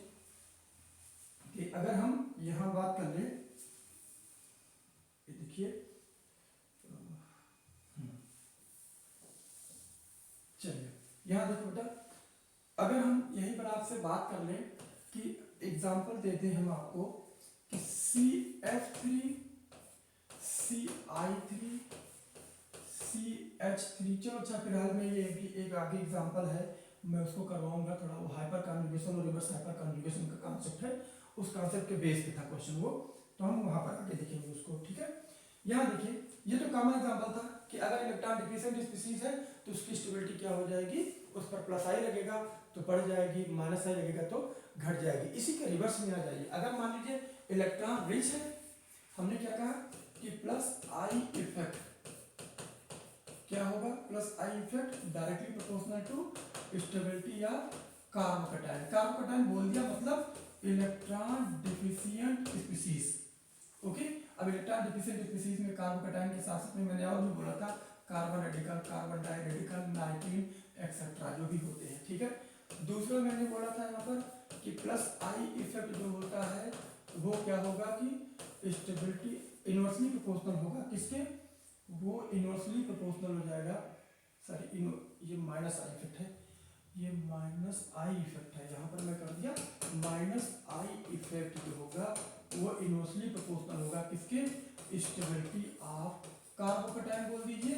[SPEAKER 1] कि अगर हम यहाँ बात कर ले, देखिए चलिए यहाँ देखो बेटा, अगर हम यहीं पर आपसे बात कर लें कि एग्जाम्पल देते हैं हम आपको कि CF3 CI3 CH3, चलो अच्छा फिलहाल में ये भी एक आगे एग्जाम्पल है, मैं उसको करवाऊंगा थोड़ा, वो हाइपर कॉन्जुगेशन और रिवर्स हाइपर कॉन्जुगेशन का कॉन्सेप्ट है, उस कॉन्सेप्ट के बेस पे था क्वेश्चन वो, तो हम वहां पर आगे देखेंगे उसको, ठीक है। यहाँ देखिए, ये तो कॉमन एग्जांपल था कि अगर इलेक्ट्रॉन डिफिशिएंट स्पीशीज है तो उसकी स्टेबिलिटी क्या हो जाएगी, उस पर प्लस आई लगेगा तो बढ़ जाएगी, माइनस आई लगेगा तो घट जाएगी। इसी के रिवर्स में आ जाइए, अगर मान लीजिए इलेक्ट्रॉन रिच है, हमने क्या कहा कि प्लस आई इफेक्ट क्या होगा, plus I effect directly proportional to stability of carbocation. Carbocation बोल दिया मतलब इलेक्ट्रॉन डिफिशिएंट स्पीशीज, ओके। अब इलेक्ट्रॉन डिफिशिएंट स्पीशीज में कार्बोकैटायन के साथ साथ में मैंने और भी बोला था carbon radical, carbon diradical, nitrene etcetera जो भी होते हैं, ठीक है। दूसरा मैंने बोला था यहाँ पर कि प्लस आई इफेक्ट जो होता है वो क्या होगा कि स्टेबिलिटी इनवर्सली प्रोपोर्शनल होगा, किसके, वो इनवर्सली प्रोपोर्शनल हो जाएगा, सॉरी ये माइनस आई इफेक्ट है, ये माइनस आई इफेक्ट है, यहाँ पर मैं कर दिया माइनस आई इफेक्ट जो होगा वो इनवर्सली प्रोपोर्शनल होगा किसके, स्टेबिलिटी ऑफ कार्बोकैटायन बोल दीजिए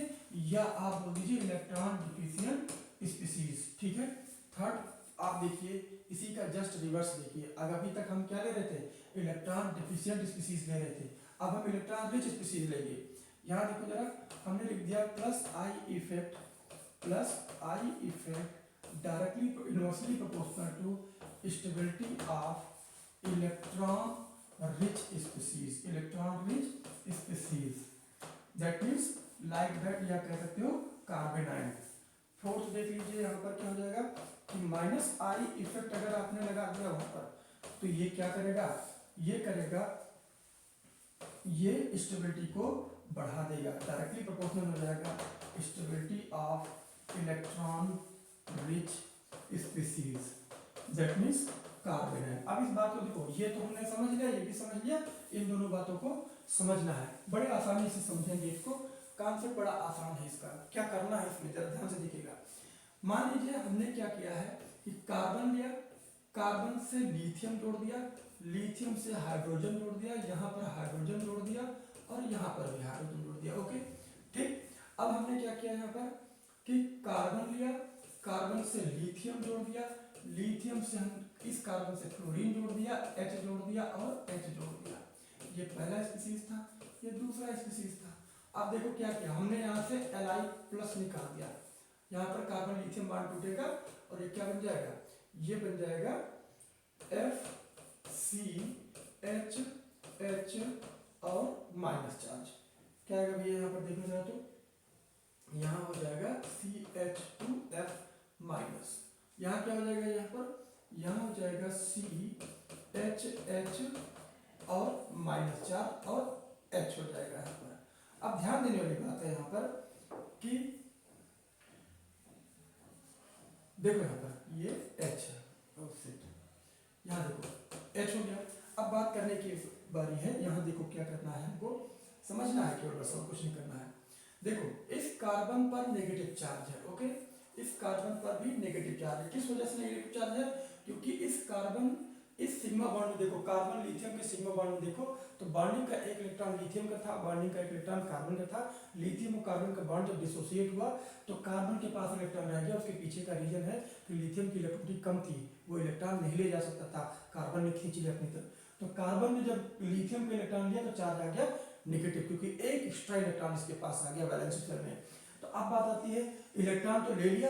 [SPEAKER 1] या आप बोल दीजिए इलेक्ट्रॉन डिफिशिएंट स्पीशीज, ठीक है। थर्ड आप देखिए इसी का जस्ट रिवर्स देखिए, अभी तक हम क्या ले रहे थे, इलेक्ट्रॉन डिफिशिएंट स्पीशीज ले रहे थे, अब हम इलेक्ट्रॉन रिच स्पीशीज लेंगे। यहाँ देखो जरा, हमने लिख दिया plus I effect, plus I effect directly inversely proportional to stability of electron rich species, electron rich species, that means like that, या कह सकते हो कार्बेनाइन। फोर्थ देख लीजिए, यहाँ पर क्या हो जाएगा कि माइनस आई इफेक्ट अगर आपने लगा दिया वहां पर तो ये क्या करेगा, ये करेगा, ये स्टेबिलिटी को बढ़ा देगा, डायरेक्टली प्रोपोर्शनल हो जाएगा stability of electron rich species, that means कार्बेनाइन। अब इस बात को देखो, ये तो हमने समझ लिया, ये भी समझ लिया, इन दोनों बातों को समझना है, बड़े आसानी से समझेंगे इसको, कॉन्सेप्ट बड़ा आसान है इसका, क्या करना है इसमें जरा ध्यान से देखिएगा। मान लीजिए हमने क्या किया है कि कार्बन लिया, कार्बन से लिथियम जोड़ दिया, लिथियम से हाइड्रोजन जोड़ दिया, यहाँ पर हाइड्रोजन जोड़ दिया और यहाँ पर भी हाइड्रोजन जोड़ दिया, ओके ठीक। अब हमने क्या किया यहाँ पर कि कार्बन लिया, कार्बन से लिथियम जोड़ दिया, लिथियम से हम इस कार्बन से क्लोरीन जोड़ दिया, H जोड़ दिया और H जोड़ दिया, ये पहला स्पीशीज था, ये दूसरा स्पीशीज था। अब देखो क्या किया हमने, यहाँ से Li प्लस निकाल दिया, यहाँ पर कार्बन लिथियम बॉन्ड टूटेगा और ये क्या बन जाएगा, ये बन जाएगा FCH और माइनस चार्ज, क्या आएगा भैया यहाँ पर देखना चाहे तो यहाँ हो जाएगा CH2F माइनस, यहाँ क्या हो जाएगा, यहाँ हो जाएगा CHH और माइनस चार्ज और H हो जाएगा यहाँ पर। अब ध्यान देने वाली बात है यहाँ पर कि देखो यहाँ पर ये H है, यहाँ देखो H हो गया। अब बात करने की बारी है, यहाँ देखो क्या करना है, हमको समझना है केवल, बस और कुछ नहीं करना है। देखो इस कार्बन पर नेगेटिव चार्ज है, ओके, इस कार्बन पर भी नेगेटिव चार्ज है, किस वजह से नेगेटिव चार्ज है, क्योंकि इस कार्बन, इस सिग्मा बॉन्ड में देखो, कार्बन लिथियम के सिग्मा बॉन्ड में देखो तो बॉन्डिंग का एक इलेक्ट्रॉन लिथियम का था, बॉन्डिंग का एक इलेक्ट्रॉन कार्बन का था, लिथियम और कार्बन का बॉन्ड जब डिसोसिएट हुआ तो कार्बन के पास इलेक्ट्रॉन रह गया, उसके पीछे का रीजन है कि लिथियम की इलेक्ट्रिसिटी कम थी, वो इलेक्ट्रॉन नहीं ले जा सकता था, कार्बन ने खींच लिया अपनी तरफ, तो कार्बन ने जब लिथियम का इलेक्ट्रॉन लिया तो चार्ज आ गया नेगेटिव, क्योंकि एक एक्स्ट्रा इलेक्ट्रॉन इसके पास आ गया वैलेंस शेल में। तो अब बात आती है, इलेक्ट्रॉन तो ले लिया,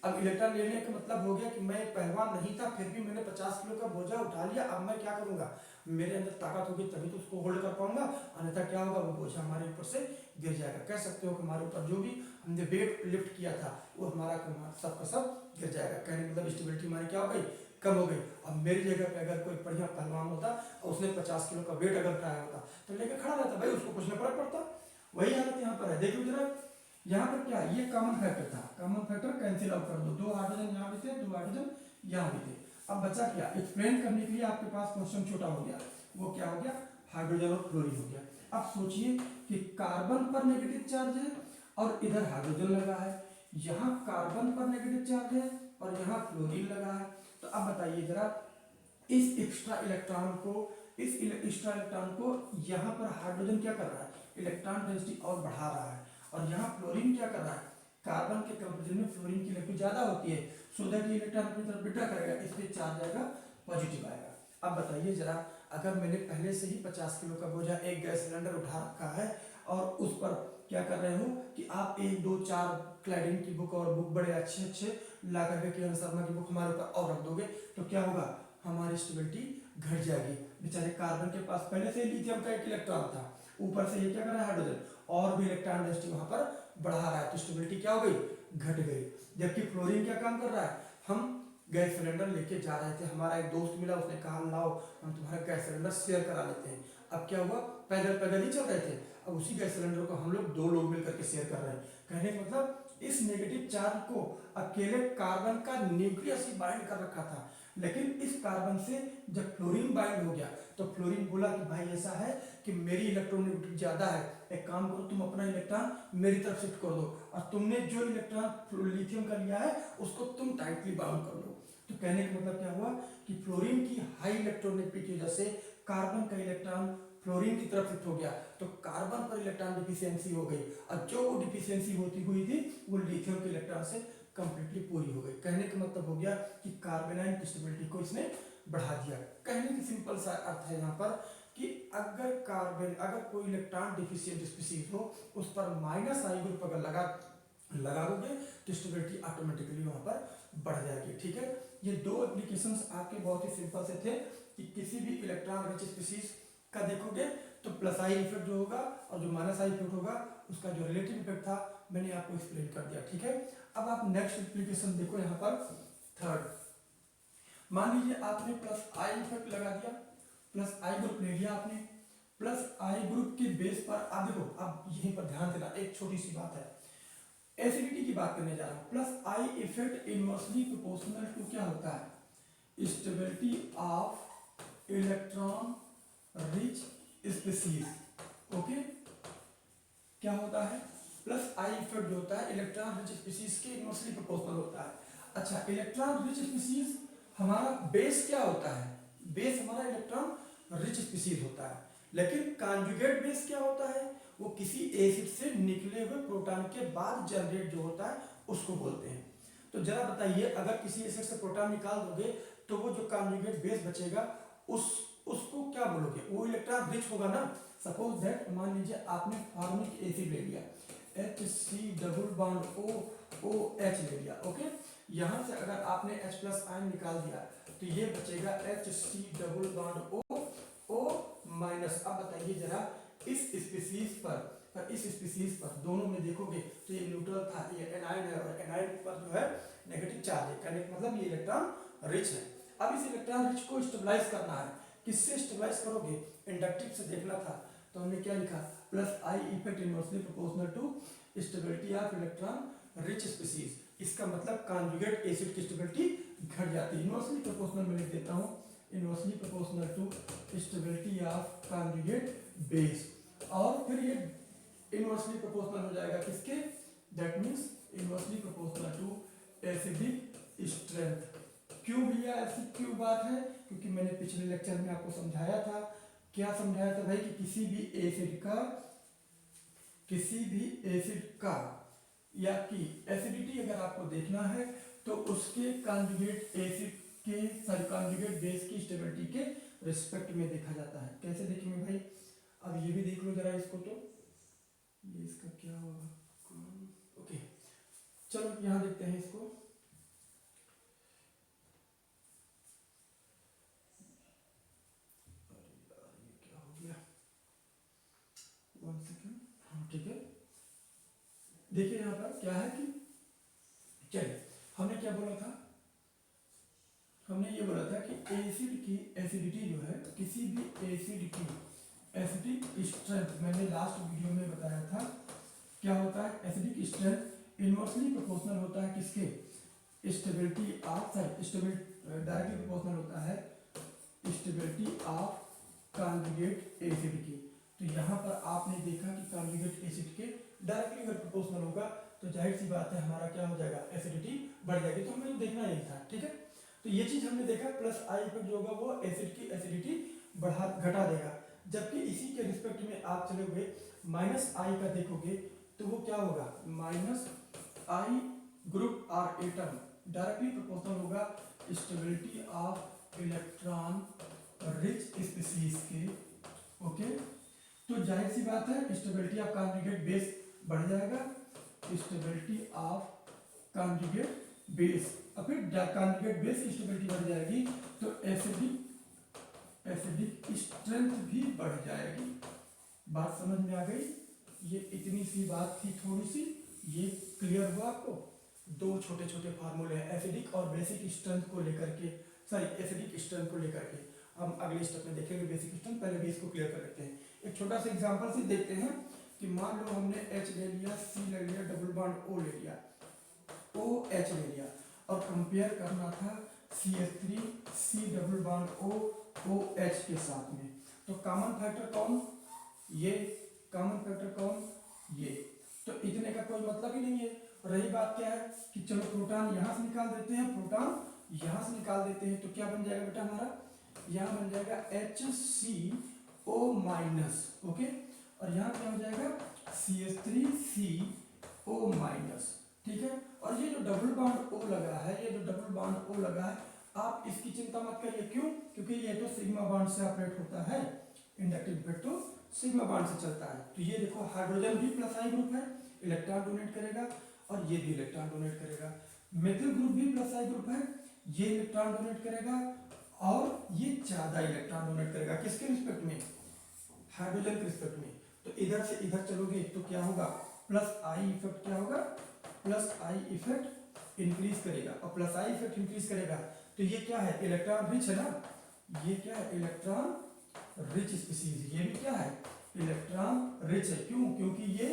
[SPEAKER 1] अब इलेक्ट्रॉन लेने का मतलब हो गया कि मैं पहलवान नहीं था फिर भी मैंने 50 किलो का बोझा उठा लिया, अब मैं क्या करूंगा, मेरे अंदर ताकत होगी तभी तो उसको होल्ड कर पाऊंगा, अन्यथा क्या होगा, वो बोझा हमारे ऊपर से गिर जाएगा। कह सकते हो कि हमारे ऊपर जो भी हमने वेट लिफ्ट किया था वो हमारा सब का सब गिर जाएगा, कहने मतलब स्टेबिलिटी हमारी क्या हो गई, कम हो गई। अब मेरी जगह पे अगर कोई बढ़िया पहलवान होता और उसने 50 किलो का वेट अगर उठाया होता तो लेकर खड़ा रहता, भाई उसको कुछ न फर्क पड़ता। वही हालत यहाँ पर है, देखो जरा, यहाँ पर क्या, ये कॉमन फैक्टर था, कॉमन फैक्टर कैंसिल आउट कर दो, 2 हाइड्रोजन यहाँ भी थे, 2 हाइड्रोजन यहाँ भी थे। अब बचा क्या, एक्सप्लेन करने के लिए आपके पास क्वेश्चन छोटा हो गया, वो क्या हो गया, हाइड्रोजन और क्लोरीन हो गया। अब सोचिए कि कार्बन पर नेगेटिव चार्ज है और इधर हाइड्रोजन लगा है, यहाँ कार्बन पर नेगेटिव चार्ज है और यहाँ क्लोरीन लगा है। तो अब बताइए जरा, इस एक्स्ट्रा इलेक्ट्रॉन को यहाँ पर हाइड्रोजन क्या कर रहा है, इलेक्ट्रॉन डेंसिटी और बढ़ा रहा है, और यहाँ फ्लोरीन क्या कर रहा है, कार्बन के कंपैरिजन में फ्लोरीन की इलेक्ट्रिक ज्यादा होती है, सो दैट ये इलेक्ट्रॉन अपनी तरफ विड्रॉ करेगा, इस पे चार्ज आएगा पॉजिटिव आएगा। अब बताइए जरा, अगर मैंने पहले से ही 50 किलो का बोझा एक गैस सिलेंडर उठा रखा है और उस पर क्या कर रहे हो कि आप 1 2 4 क्लैडिन की बुक और बुक बड़े अच्छे अच्छे ला करके किरण शर्मा की बुक हमारे ऊपर और रख दोगे, तो क्या होगा, हमारी स्टेबिलिटी घट जाएगी। बेचारे कार्बन के पास पहले से लिथियम का एक इलेक्ट्रॉन था, ऊपर से ये क्या कर रहा है, हाइड्रोजन और भी इलेक्ट्रॉन डेंसिटी वहां पर बढ़ा रहा है, तो स्टेबिलिटी क्या हो गई, घट गई। जबकि फ्लोरीन क्या काम कर रहा है, हम गैस सिलेंडर लेके जा रहे थे, हमारा एक दोस्त मिला, उसने कहा लाओ हम तुम्हारा गैस सिलेंडर शेयर करा लेते हैं। अब क्या हुआ, पैदल पैदल ही चल रहे थे, अब उसी गैस सिलेंडर को हम लोग 2 लोग मिलकर के शेयर कर रहे हैं। कहने का मतलब इस नेगेटिव चार्ज को अकेले कार्बन का न्यूक्लियस ही बाइंड कर रखा था, लेकिन इस कार्बन से जब फ्लोरीन बाइंड हो गया तो फ्लोरीन बोला कि भाई ऐसा है कि मेरी इलेक्ट्रॉनिक ज्यादा है, एक काम करो तुम अपना इलेक्ट्रॉन मेरी तरफ शिफ्ट कर दो, और तुमने जो इलेक्ट्रॉन लिथियम का लिया है उसको तुम टाइटली बाउंड कर लो। तो कहने का मतलब क्या हुआ कि फ्लोरीन की हाई इलेक्ट्रोनेगेटिविटी की वजह से कार्बन का इलेक्ट्रॉन फ्लोरीन की तरफ शिफ्ट हो गया, तो कार्बन पर इलेक्ट्रॉन डिफिशियंसी हो गई, और जो वो डिफिशियंसी होती हुई थी वो लिथियम के इलेक्ट्रॉन से कंप्लीटली पूरी हो गई। कहने का मतलब हो गया कि कार्बेनाइन की स्टेबिलिटी को इसने बढ़ा दिया। कहने की सिंपल सा अर्थ है यहाँ पर कि अगर कोई इलेक्ट्रॉन डिफिशियंट स्पीशीज हो, उस पर -I ग्रुप अगर लगाओगे तो स्टेबिलिटी ऑटोमेटिकली वहां पर बढ़ जाएगी। ठीक है, ये 2 एप्लीकेशंस आपके बहुत ही सिंपल से थे कि किसी भी इलेक्ट्रॉन रिच स्पीशीज का देखोगे तो +I इफेक्ट जो होगा और जो -I इफेक्ट होगा उसका जो रिलेटिव इफेक्ट था मैंने आपको एक्सप्लेन कर दिया। ठीक है, अब आप नेक्स्ट एप्लीकेशन देखो यहाँ पर थर्ड। मान लीजिए आपने +I इफेक्ट लगा दिया, +I ग्रुप ले लिया आपने, +I ग्रुप के बेस पर आप देखो, अब यहीं पर ध्यान देना, एक छोटी सी बात है, एसिडिटी की बात करने जा रहा हूं। +I effect inversely proportional to क्या होता है, stability of electron rich species. Okay, क्या होता है, +I इफेक्ट जो होता है इलेक्ट्रॉन रिच स्पीशीज के इनवर्सली प्रोपोर्शनल होता है। अच्छा, इलेक्ट्रॉन रिच स्पीशीज हमारा बेस क्या होता है, बेस हमारा इलेक्ट्रॉन रिच स्पीशीज होता है, लेकिन कॉन्जुगेट बेस क्या होता है, वो किसी एसिड से निकले हुए प्रोटॉन के बाद जनरेट जो होता है उसको बोलते हैं। तो जरा बताइए, अगर किसी एसिड से प्रोटॉन निकाल दोगे तो वो जो कॉन्जुगेट बेस बचेगा उसको क्या बोलोगे, वो इलेक्ट्रॉन रिच होगा ना। सपोज दैट मान लीजिए आपने फॉर्मिक एसिड ले लिया, HC डबल बॉन्ड OH ले लिया। ओके, यहां से अगर आपने H+ आयन निकाल दिया तो ये बचेगा HC double bond O minus. अब बताइए जरा, इस स्पीशीज पर दोनों में देखोगे तो ये न्यूट्रल था, ये एनायन है, और एनायन पर जो है नेगेटिव चार्ज है, कहने का मतलब ये इलेक्ट्रॉन रिच है। अब इस इलेक्ट्रॉन रिच को स्टेबलाइज करना है, किससे स्टेबलाइज करोगे, इंडक्टिव से देखना था, तो हमने क्या लिखा, +I effect inversely proportional to stability of electron rich species. इसका मतलब कॉन्जुगेट एसिड की स्टेबिलिटी घट जाती है। इनवर्सली प्रोपोर्शनल में लिख देता हूँ, inversely proportional to stability of conjugate base, और फिर ये इनवर्सली प्रोपोर्शनल हो जाएगा किसके, that means inversely proportional to acidic strength. क्यों भैया ऐसी क्यों बात है, क्योंकि मैंने पिछले लेक्चर में आपको समझाया था, क्या समझाया था भाई, कि किसी भी एसिड का या कि एसिडिटी अगर आपको देखना है तो उसके कॉन्जुगेट एसिड के कॉन्जुगेट बेस की स्टेबिलिटी के रिस्पेक्ट में देखा जाता है। कैसे देखेंगे भाई, अब ये भी देख लो जरा इसको, तो ये इसका क्या होगा, ओके चलो यहां देखते हैं इसको। ठीक है, देखिए यहाँ पर क्या है कि चलिए हमने क्या बोला था, हमने ये बोला था कि एसिड की एसिडिटी जो है, किसी भी एसिड की एसिडिक स्ट्रेंथ, मैंने लास्ट वीडियो में बताया था क्या होता है, एसिडिक स्ट्रेंथ इनवर्सली प्रोपोर्शनल होता है किसके, स्टेबिलिटी ऑफ डायरेक्टली प्रोपोर्शनल होता है स्टेबिलिटी ऑफ कॉन्जुगेट एसिड की। तो यहाँ पर आपने देखा कि कॉन्जुगेट एसिड के डायरेक्टली अगर प्रोपोर्शनल होगा तो जाहिर सी बात है हमारा क्या हो जाएगा, एसिडिटी बढ़ जाएगी। तो हमें देखना यही था, ठीक है। तो ये चीज हमने देखा, प्लस आई इफेक्ट जो होगा वो एसिड की एसिडिटी बढ़ा घटा देगा। जबकि इसी के रिस्पेक्ट में आप चले हुए माइनस आई का देखोगे तो वो क्या होगा, minus I group R atom directly proportional होगा stability of electron rich species के। ओके, तो जाहिर सी बात है स्टेबिलिटी ऑफ कॉन्जुगेट बेस बढ़ जाएगा, स्टेबिलिटी ऑफ कॉन्जुगेट बेस, और फिर कॉन्जुगेट बेस की स्टेबिलिटी बढ़ जाएगी तो एसिडिक स्ट्रेंथ भी बढ़ जाएगी। बात समझ में आ गई? ये इतनी सी बात थी, थोड़ी सी, ये क्लियर हुआ आपको? दो छोटे छोटे फार्मूले हैं एसिडिक और बेसिक स्ट्रेंथ को लेकर के, सॉरी एसिडिक स्ट्रेंथ को लेकर के। हम अगले स्टेप में देखेंगे बेसिक स्ट्रेंथ, पहले भी इसको क्लियर कर लेते हैं। एक छोटा सा एग्जांपल से देखते हैं कि मान लो हमने H ले लिया, C ले लिया, डबल बॉन्ड O ले लिया, OH ले लिया, और कंपेयर करना था CH3 C double bond O OH के साथ में। तो कॉमन फैक्टर कौन? ये। कॉमन फैक्टर कौन? ये। तो इतने का कोई मतलब ही नहीं है। रही बात क्या है कि चलो प्रोटॉन यहाँ से निकाल देते हैं, प्रोटॉन यहाँ से निकाल देते हैं, तो क्या बन जाएगा बेटा हमारा, यहाँ बन जाएगा HCO माइनस, ओके, और यहाँ क्या हो जाएगा CH3CO माइनस, ठीक है। और ये जो डबल बॉन्ड O लगा है, ये जो डबल बॉन्ड O लगा है, आप इसकी चिंता मत करिए। क्यों? क्योंकि ये तो सिग्मा बॉन्ड से ऑपरेट होता है, इंडक्टिव इफेक्ट तो सिग्मा बॉन्ड से चलता है। तो ये देखो हाइड्रोजन भी प्लस आई ग्रुप है, इलेक्ट्रॉन डोनेट करेगा, और ये भी इलेक्ट्रॉन डोनेट करेगा। मेथिल ग्रुप भी प्लस आई ग्रुप है, ये इलेक्ट्रॉन डोनेट करेगा, और ये ज्यादा इलेक्ट्रॉन डोनेट करेगा। किसके रिस्पेक्ट में? हाइड्रोजन के रिस्पेक्ट में। तो इधर से इधर चलोगे तो क्या होगा, प्लस आई इफेक्ट क्या होगा, प्लस आई इफेक्ट इंक्रीज करेगा, और प्लस आई इफेक्ट इंक्रीज करेगा। तो ये क्या है, इलेक्ट्रॉन रिच है ना, ये क्या है, इलेक्ट्रॉन रिच स्पीसीज। ये भी क्या है, इलेक्ट्रॉन रिच है। क्यों? क्योंकि ये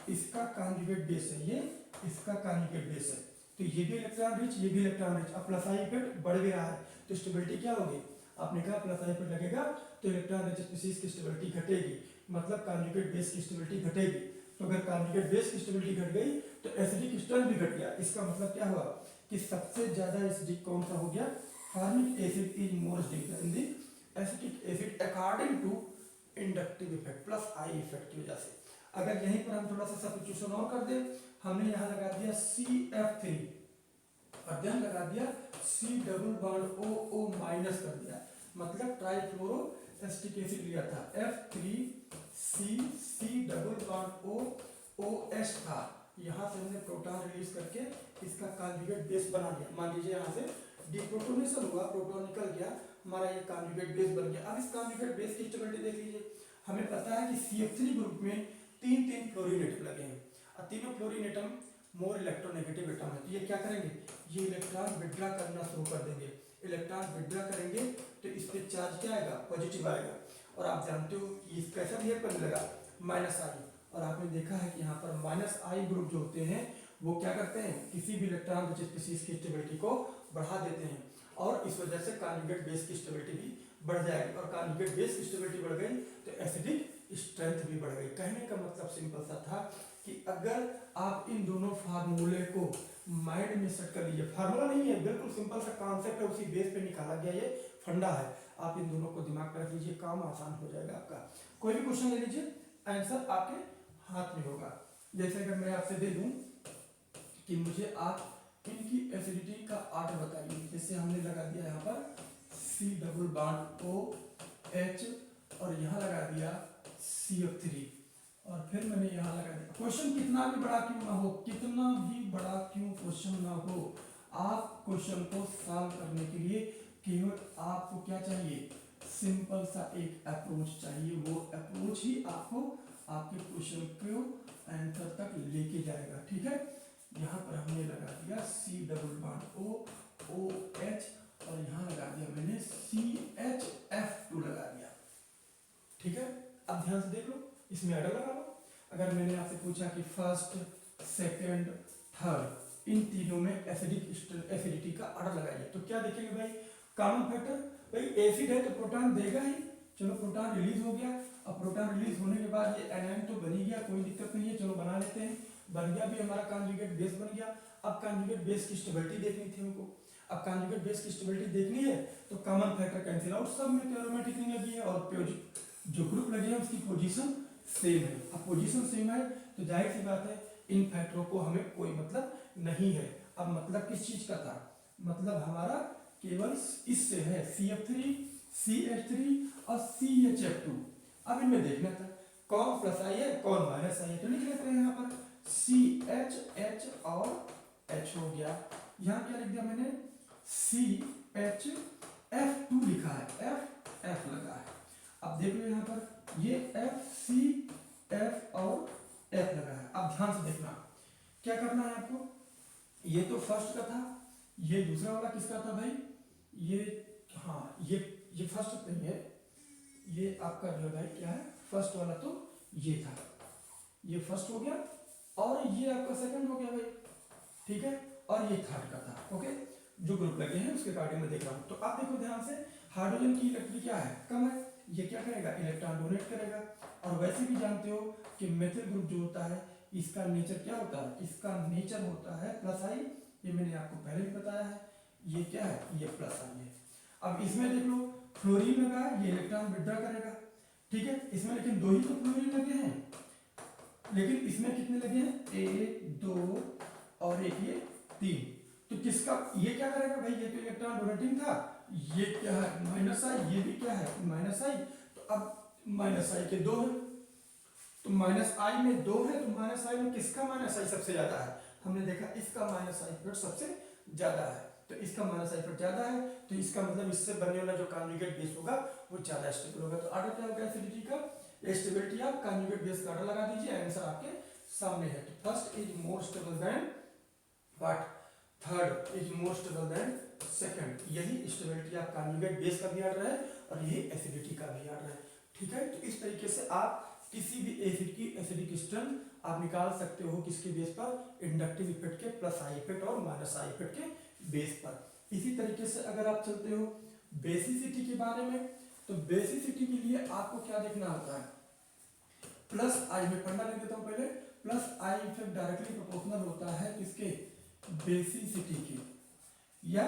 [SPEAKER 1] इसका कॉन्जुगेट बेस है, ये इसका कॉन्जुगेट बेस है। तो ये भी इलेक्ट्रॉन रिच, ये भी इलेक्ट्रॉन रिच। अब प्लस आई इफेक्ट बढ़ भी रहा है, तो स्टेबिलिटी क्या होगी, आपने कहा प्लस आई इफेक्ट लगेगा तो इलेक्ट्रॉन रिच स्पीसीज की स्टेबिलिटी घटेगी, मतलब कॉन्जुगेट बेस की स्टेबिलिटी घटेगी। तो अगर कॉन्जुगेट बेस की स्टेबिलिटी घट गई तो एसिडिक स्ट्रेंथ भी घट गया। इसका मतलब क्या हुआ कि सबसे ज्यादा एसिडिक कौन सा हो गया, formic acid is more acidic than the acetic acid according to inductive effect plus I effect की वजह से। अगर यहीं पर हम थोड़ा सा सब्स्टिट्यूशन और कर दें, हमने यहाँ लगा दिया CF3 और देन लगा दिया C double bond O minus कर दिया, मतलब ट्राइफ्लोरो एसिटिक एसिड लिया था, F3C डबल बॉन्ड OH था। यहाँ से हमने प्रोटॉन रिलीज करके इसका कॉन्जुगेट बेस बना लिया। मान लीजिए यहाँ से डिप्रोटोनेशन हुआ, प्रोटॉन निकल गया, हमारा ये कॉन्जुगेट बेस बन गया। अब इस कॉन्जुगेट बेस की स्टेबिलिटी देख लीजिए। हमें पता है कि CF3 ग्रुप में तीन फ्लोरीन एटम लगे हैं, और तीनों fluorine atom more electronegative atom है। तो ये क्या करेंगे, ये इलेक्ट्रॉन विड्रॉ करना शुरू कर देंगे। इलेक्ट्रॉन विड्रॉ करेंगे तो इस पे चार्ज क्या आएगा, पॉजिटिव आएगा। और आप जानते हो कि इस कैसा बिहेव करने लगा, माइनस आई। और आपने देखा है कि यहाँ पर माइनस आई ग्रुप जो होते हैं वो क्या करते हैं, किसी भी इलेक्ट्रॉन रिच स्पीसीज की स्टेबिलिटी को बढ़ा देते हैं, और इस वजह से कॉन्जुगेट बेस की स्टेबिलिटी भी बढ़ जाएगी। और कॉन्जुगेट बेस की स्टेबिलिटी बढ़ गई तो एसिडिक स्ट्रेंथ भी बढ़ गई। कहने का मतलब सिंपल सा था कि अगर आप इन दोनों फार्मूले को माइंड में सेट कर लीजिए, फार्मूला नहीं है, बिल्कुल सिंपल सा कॉन्सेप्ट है, उसी बेस पे निकाला गया ये फंडा है। आप इन दोनों को दिमाग में रख लीजिए, काम आसान हो जाएगा आपका। कोई भी क्वेश्चन ले लीजिए, आंसर आपके हाथ में होगा। जैसे अगर मैं आपसे दे दूं कि मुझे आप इनकी एसिडिटी का ऑर्डर बताइए, जैसे हमने लगा दिया यहाँ पर C डबल बॉन्ड OH और यहाँ लगा दिया CF3, और फिर मैंने यहाँ लगा दिया। क्वेश्चन कितना भी बड़ा क्यों ना हो, कितना भी बड़ा क्यों क्वेश्चन ना हो, आप क्वेश्चन को सॉल्व करने के लिए केवल आपको क्या चाहिए, सिंपल सा एक अप्रोच चाहिए। वो अप्रोच ही आपको आपके क्वेश्चन को आंसर तक लेके जाएगा, ठीक है। यहाँ पर हमने लगा दिया C डबल बॉन्ड OH और यहाँ लगा दिया मैंने CHF2 लगा दिया, ठीक है। अब ध्यान से देख लो, इसमें ऑर्डर लगा लो। अगर मैंने आपसे पूछा कि फर्स्ट सेकंड थर्ड इन तीनों में एसिडिटी का ऑर्डर लगाइए, तो क्या देखेंगे भाई, कॉमन फैक्टर, भाई एसिड है तो प्रोटॉन देगा ही। चलो प्रोटॉन रिलीज हो गया, अब प्रोटॉन रिलीज होने के बाद ये एनायन तो बन ही गया, कोई दिक्कत नहीं है, चलो बना लेते हैं। बन गया भी हमारा कॉन्जुगेट बेस बन गया। अब कॉन्जुगेट बेस की स्टेबिलिटी देखनी थी हमको। अब कॉन्जुगेट बेस की स्टेबिलिटी देखनी है तो कॉमन फैक्टर कैंसिल आउट, सब में एरोमेटिक रिंग लगी है और जो ग्रुप लगे हैं उसकी पोजीशन सेम है। अब पोजीशन सेम है तो जाहिर सी बात है इन फैक्टरों को हमें कोई मतलब नहीं है। अब मतलब किस चीज का था, मतलब हमारा केवल इससे है CF3, CH3 और CHF2। अब इनमें देखना था कौन प्लस आई है कौन माइनस आई है, तो लिख लेते हैं यहाँ पर CH, H और H हो गया। यहाँ क्या लिख दिया मैंने CHF2 लिखा है, F लगा है। अब देख लो यहाँ पर ये FCF और F लगा है। अब ध्यान से देखना क्या करना है आपको, ये तो फर्स्ट का था, ये दूसरा वाला किसका था भाई, ये हाँ ये फर्स्ट नहीं है, ये आपका जो है भाई क्या है फर्स्ट वाला तो ये था, ये फर्स्ट हो गया और ये आपका सेकंड हो गया भाई, ठीक है, और ये थर्ड का था। ओके, जो ग्रुप लगे हैं उसके अकॉर्डिंग में देख रहा हूँ। तो आप देखो ध्यान से, हाइड्रोजन की इलेक्ट्रिक क्या है कम है, ये क्या करेगा इलेक्ट्रॉन डोनेट करेगा। और वैसे भी जानते हो कि मेथिल ग्रुप जो होता है इसका नेचर क्या होता है, इसका नेचर होता है प्लस आई, ये मैंने आपको पहले भी बताया है। ये क्या है, ये प्लस आई है। अब इसमें देख लो फ्लोरीन लगा है, ये इलेक्ट्रॉन विड्रॉ करेगा, ठीक है, इसमें लेकिन दो ही तो फ्लोरीन लगे हैं, लेकिन इसमें कितने लगे हैं, एक, दो और एक ये तीन। तो किसका ये क्या करेगा भाई, ये तो इलेक्ट्रॉन डोनेटिंग था, ये क्या है माइनस आई, ये भी क्या है माइनस आई। तो अब माइनस आई के दो है, तो माइनस आई में दो है, तो माइनस आई में किसका माइनस आई सबसे ज्यादा है, हमने देखा इसका माइनस आई इफेक्ट सबसे ज्यादा है, तो इसका माइनस आई इफेक्ट ज्यादा है, तो इसका मतलब इससे बनने वाला जो कॉन्जुगेट बेस होगा वो ज्यादा स्टेबल होगा। तो आर्डर क्या होगा एसिडिटी का, स्टेबिलिटी आप कॉन्जुगेट बेस का आर्डर लगा दीजिए, आंसर आपके सामने है। तो first is more stable then what, third is more stable then second, यही स्टेबिलिटी आप कॉन्जुगेट बेस का भी आर्डर है और यही एसिडिटी का भी आर्डर है, ठीक है। तो इस तरीके से आप किसी भी एसिड की एसिडिक स्ट्रेंथ आप निकाल सकते हो किसके बेस पर, इंडक्टिव इफेक्ट के प्लस आई इफेक्ट और माइनस आई इफेक्ट के बेस पर। इसी तरीके से अगर आप चलते हो बेसिसिटी के बारे में, तो बेसिसिटी के लिए आपको क्या देखना होता है, प्लस आई में फंडा लिख देता हूं पहले, plus I effect directly proportional होता है किसके, बेसिसिटी की। या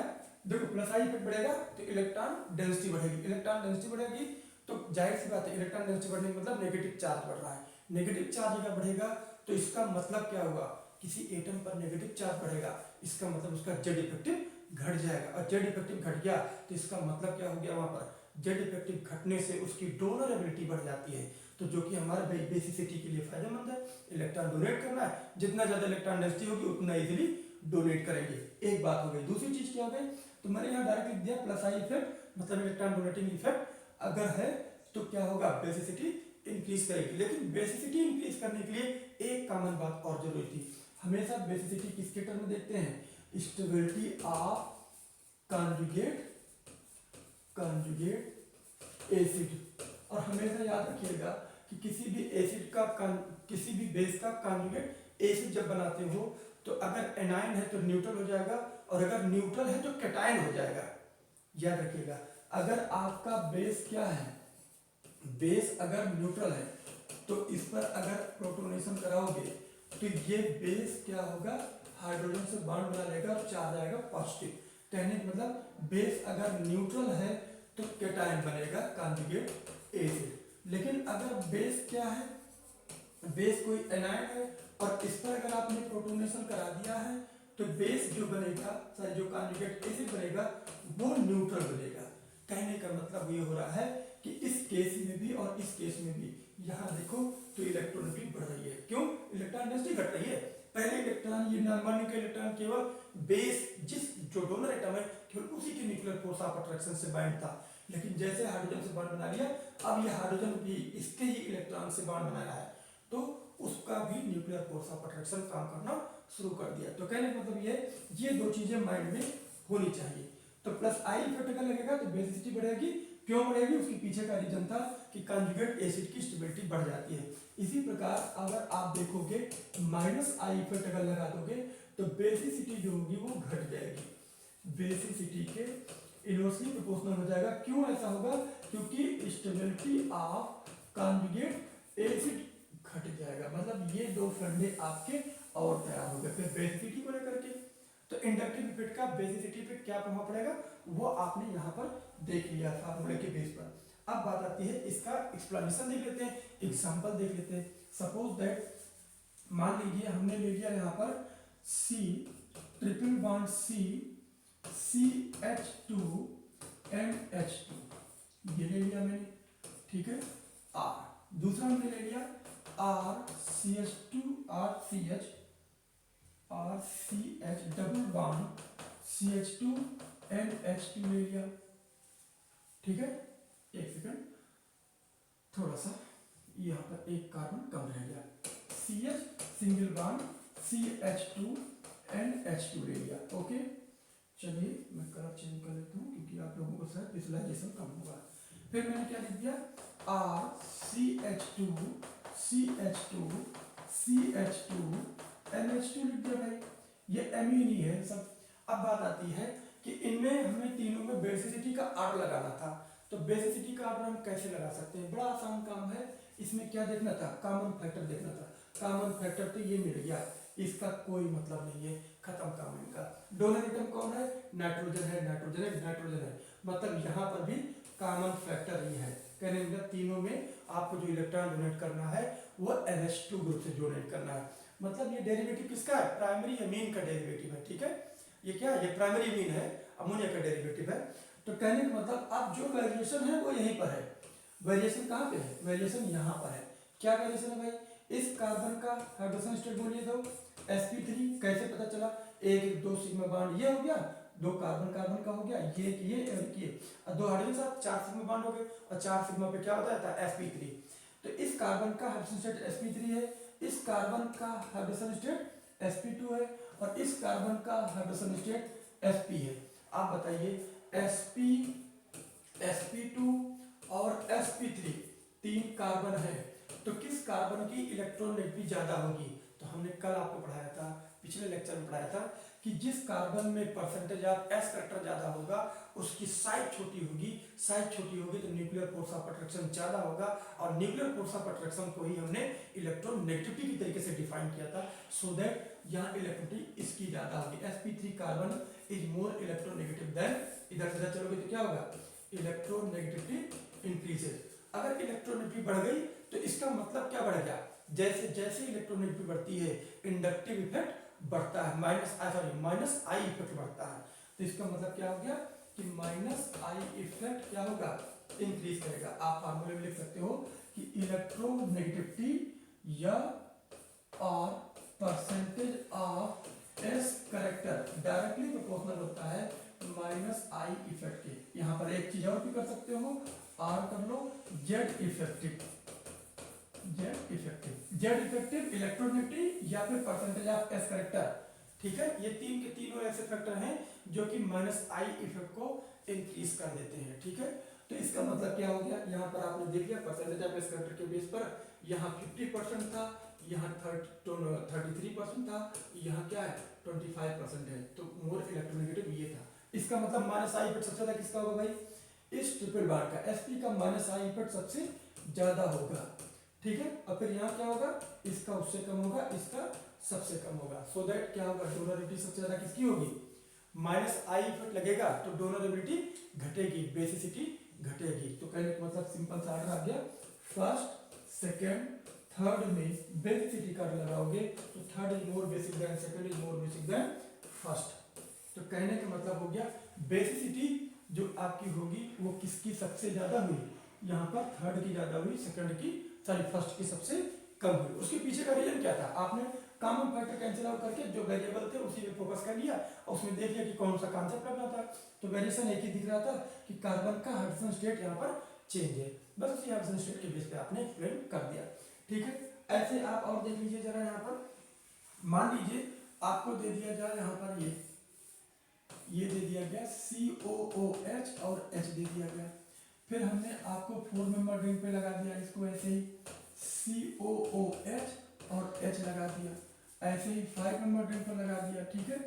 [SPEAKER 1] देखो प्लस आई इफेक्ट बढ़ेगा तो इलेक्ट्रॉन डेंसिटी बढ़ेगी, इलेक्ट्रॉन डेंसिटी बढ़ेगी तो जाहिर सी बात है इलेक्ट्रॉन डेंसिटी बढ़ने का मतलब नेगेटिव चार्ज बढ़ रहा है, नेगेटिव चार्ज अगर बढ़ेगा तो इसका मतलब क्या हुआ, किसी एटम पर नेगेटिव चार्ज बढ़ेगा, इसका मतलब उसका जेड इफेक्टिव घट जाएगा, और जेड इफेक्टिव घट गया तो इसका मतलब क्या हो गया, वहां पर जेड इफेक्टिव घटने से उसकी डोनरेबिलिटी बढ़ जाती है, तो जो कि हमारे बेसिसिटी के लिए फायदेमंद है। इलेक्ट्रॉन डोनेट करना है, जितना ज्यादा इलेक्ट्रॉन डेंसिटी होगी उतना इजीली डोनेट करेंगे, एक बात हो गई। दूसरी चीज क्या हो गई, तो मैंने यहाँ डायरेक्ट लिख दिया प्लस आई इफेक्ट मतलब इलेक्ट्रॉन डोनेटिंग इफेक्ट अगर है तो क्या होगा, बेसिसिटी इंक्रीज करेगी। लेकिन बेसिसिटी इंक्रीज करने के लिए एक कॉमन बात और जरूरी थी, हमेशा बेसिसिटी किसके टर्म में देखते हैं, स्टेबिलिटी ऑफ कंजुगेट एसिड। और हमेशा याद रखिएगा कि किसी भी एसिड का किसी भी बेस का कंजुगेट एसिड जब बनाते हो तो अगर एनाइन है तो न्यूट्रल हो जाएगा, और अगर न्यूट्रल है तो कैटायन हो जाएगा, याद रखिएगा। अगर आपका बेस क्या है, बेस अगर न्यूट्रल है तो इस पर अगर प्रोटोनेशन कराओगे तो ये बेस क्या होगा, हाइड्रोजन से बॉन्ड बना लेगा और चार्ज आएगा पॉजिटिव। कहने का मतलब बेस अगर न्यूट्रल है तो कैटायन बनेगा कंजुगेट एसिड। लेकिन अगर बेस क्या है, बेस कोई एनायन है और इस पर अगर आपने प्रोटोनेशन करा दिया है तो बेस जो बनेगा, सॉरी जो कंजुगेट एसिड बनेगा वो न्यूट्रल बनेगा। कहने का मतलब ये हो रहा है कि इस केस में भी और इस केस में भी यहाँ देखो तो इलेक्ट्रॉनिटी बढ़ रही है, क्यों, इलेक्ट्रॉन डेंसिटी घट रही है। पहले इलेक्ट्रॉन ये नॉन के इलेक्ट्रॉन केवल बेस जिस जो डोनर एटम है केवल उसी के न्यूक्लियर फोर्स ऑफ अट्रैक्शन से बाइंड था, लेकिन जैसे हाइड्रोजन से बॉन्ड बना लिया अब ये हाइड्रोजन भी इसके ही इलेक्ट्रॉन से बॉन्ड बना रहा है तो उसका भी न्यूक्लियर फोर्स ऑफ अट्रैक्शन काम करना शुरू कर दिया। तो कहने का मतलब ये दो चीजें माइंड में होनी चाहिए। तो प्लस आई इफेक्ट अगर लगेगा तो बेसिसिटी बढ़ेगी, क्यों बढ़ेगी, उसके पीछे का रीजन था कि कंजुगेट एसिड की स्टेबिलिटी बढ़ जाती है। इसी प्रकार अगर आप देखोगे माइनस आई इफेक्ट अगर लगा दोगे तो बेसिसिटी जो होगी वो घट जाएगी, बेसिसिटी के इनवर्सली प्रोपोर्शनल हो जाएगा। क्यों ऐसा होगा, क्योंकि स्टेबिलिटी ऑफ कंजुगेट एसिड घट जाएगा, मतलब ये दो फंडे आपके और तैयार हो गए। फिर बेसिसिटी को लेकर के, तो इंडक्टिव इफेक्ट का बेसिसिटी पे क्या प्रभाव पड़ेगा वो आपने यहाँ पर देख लिया फार्मूले के बेस पर। अब बात आती है इसका एक्सप्लेनेशन देख लेते हैं, एग्जांपल देख लेते हैं। सपोज दैट मान लीजिए हमने ले लिया यहाँ पर C triple bond CH2 NH2, ये ले लिया मैंने, ठीक है। R दूसरा हमने ले लिया RCH double bond CH2 NH2 ले लिया, ठीक है। एक सेकंड, थोड़ा सा यहाँ पर एक कार्बन कम रह गया, CH single bond CH2 NH2 ले लिया, ओके। चलिए मैं कलर चेंज कर लेता हूँ क्योंकि आप लोगों को शायद विजुअलाइजेशन कम होगा। फिर मैंने क्या लिख दिया RCH2 NH2 लिख दिया भाई, ये एमीन ही है सब। अब बात आती है कि इनमें हमें तीनों में बेसिसिटी का आर लगाना था, तो बेसिसिटी का आर हम कैसे लगा सकते हैं, बड़ा आसान काम है। इसमें क्या देखना था, कॉमन फैक्टर देखना था। कॉमन फैक्टर तो ये मिल गया, इसका कोई मतलब नहीं है, खत्म काम इनका। डोनर एटम कौन है, नाइट्रोजन है, नाइट्रोजन है, मतलब यहाँ पर भी कॉमन फैक्टर ही है। कहने मतलब तीनों में आपको जो इलेक्ट्रॉन डोनेट करना है वो NH2 ग्रुप से डोनेट करना है। मतलब ये डेरिवेटिव किसका है, प्राइमरी अमीन का डेरिवेटिव है, ठीक है। ये क्या है, ये प्राइमरी अमीन है, अमोनिया का डेरिवेटिव है। तो कहने का मतलब अब जो वेरिएशन है वो यहीं पर है। वेरिएशन कहाँ पे है, वेरिएशन यहाँ पर है। क्या वेरिएशन है भाई, इस कार्बन का हाइड्रोजन स्टेट बोलिए तो sp3, कैसे पता चला, एक दो सिग्मा बॉन्ड ये हो गया, दो कार्बन का हो गया, ये और ये, और दो हाइड्रोजन साथ चार सिग्मा बॉन्ड हो गए, और चार सिग्मा पे क्या होता है sp3। तो इस कार्बन का हाइड्रोजन स्टेट sp3 है, इस कार्बन का हाइड्रोजन स्टेट sp2 है, और इस कार्बन का हाइड्रोजन स्टेट sp है। आप बताइए sp2 और sp3 तीन कार्बन है, तो किस कार्बन की इलेक्ट्रोनेगेटिविटी ज्यादा होगी। तो हमने कल आपको पढ़ाया था, पिछले लेक्चर में पढ़ाया था कि जिस कार्बन में परसेंटेज ऑफ s करेक्टर ज्यादा होगा उसकी साइज छोटी होगी, साइज छोटी होगी तो न्यूक्लियर फोर्स ऑफ अट्रैक्शन ज्यादा होगा, और न्यूक्लियर फोर्स ऑफ अट्रैक्शन को ही हमने इलेक्ट्रोनेगेटिविटी की तरीके से डिफाइन किया था, सो दैट यहाँ इलेक्ट्रिसिटी इसकी ज्यादा होगी। sp3 carbon is more electronegative than, इधर से इधर चलोगे तो क्या होगा, इलेक्ट्रोनेगेटिविटी इंक्रीजेस। अगर इलेक्ट्रोनेगेटिविटी बढ़ गई तो इसका मतलब क्या बढ़ गया, जैसे जैसे इलेक्ट्रोनेगेटिविटी बढ़ती है इंडक्टिव इफेक्ट बढ़ता है, माइनस आई इफेक्ट बढ़ता है। तो इसका मतलब क्या हो गया कि माइनस आई इफेक्ट क्या होगा, इंक्रीज करेगा। आप फार्मूले में लिख सकते हो कि इलेक्ट्रोनेगेटिविटी या और percentage of S character directly proportional होता है माइनस आई इफेक्ट के। यहाँ पर एक चीज और भी कर सकते हो, आर कर लो, जेड इफेक्टिव इलेक्ट्रोनेगेटिविटी या फिर परसेंटेज ऑफ एस करेक्टर, ठीक है। ये तीन के तीनों ऐसे फैक्टर हैं जो कि माइनस आई इफेक्ट को इंक्रीज कर देते हैं, ठीक है। तो इसका मतलब क्या हो गया, यहाँ पर आपने देख लिया परसेंटेज ऑफ एस करेक्टर के बेस पर यहाँ 50% था, यहाँ 33% था, यहाँ क्या है 25% है, तो मोर इलेक्ट्रोनेगेटिव ये था। इसका मतलब माइनस आई इफेक्ट सबसे ज्यादा किसका होगा भाई, इस ट्रिपल बॉन्ड का, sp का माइनस आई इफेक्ट सबसे ज्यादा होगा, ठीक है। और फिर यहाँ क्या होगा, इसका उससे कम होगा, इसका सबसे कम होगा, सो दैट क्या होगा, डोनरेबिलिटी सबसे ज्यादा किसकी होगी, माइनस आई इफेक्ट लगेगा तो डोनरेबिलिटी घटेगी, बेसिसिटी घटेगी। तो कहने का मतलब सिंपल सा आर्डर आ गया, फर्स्ट सेकेंड थर्ड में बेसिसिटी कार्ड लगाओगे तो third is more basic than second is more basic than first. तो कहने का मतलब हो गया बेसिसिटी जो आपकी होगी वो किसकी सबसे ज्यादा हुई, यहाँ पर थर्ड की ज्यादा हुई, सेकंड की सॉरी फर्स्ट की सबसे कम हुई। उसके पीछे का रीजन क्या था, आपने कॉमन फैक्टर कैंसिल आउट करके जो वेरिएबल थे उसी पे फोकस कर लिया और उसमें देख लिया कि कौन सा कॉन्सेप्ट करना था। तो वेरिएशन एक ही दिख रहा था कि कार्बन का हाइड्रोजन स्टेट यहाँ पर चेंज है, बस उसी हाइड्रोजन स्टेट के बेस पे आपने एक्सप्लेन कर दिया, ठीक है। ऐसे आप और देख लीजिए जरा, यहाँ पर मान लीजिए आपको दे दिया जाए यहाँ पर ये दे दिया गया COOH और H दे दिया गया, फिर हमने आपको 4 मेंबर रिंग पे लगा दिया इसको ऐसे ही COOH और H लगा दिया, ऐसे ही 5 मेंबर रिंग पर लगा दिया, ठीक है,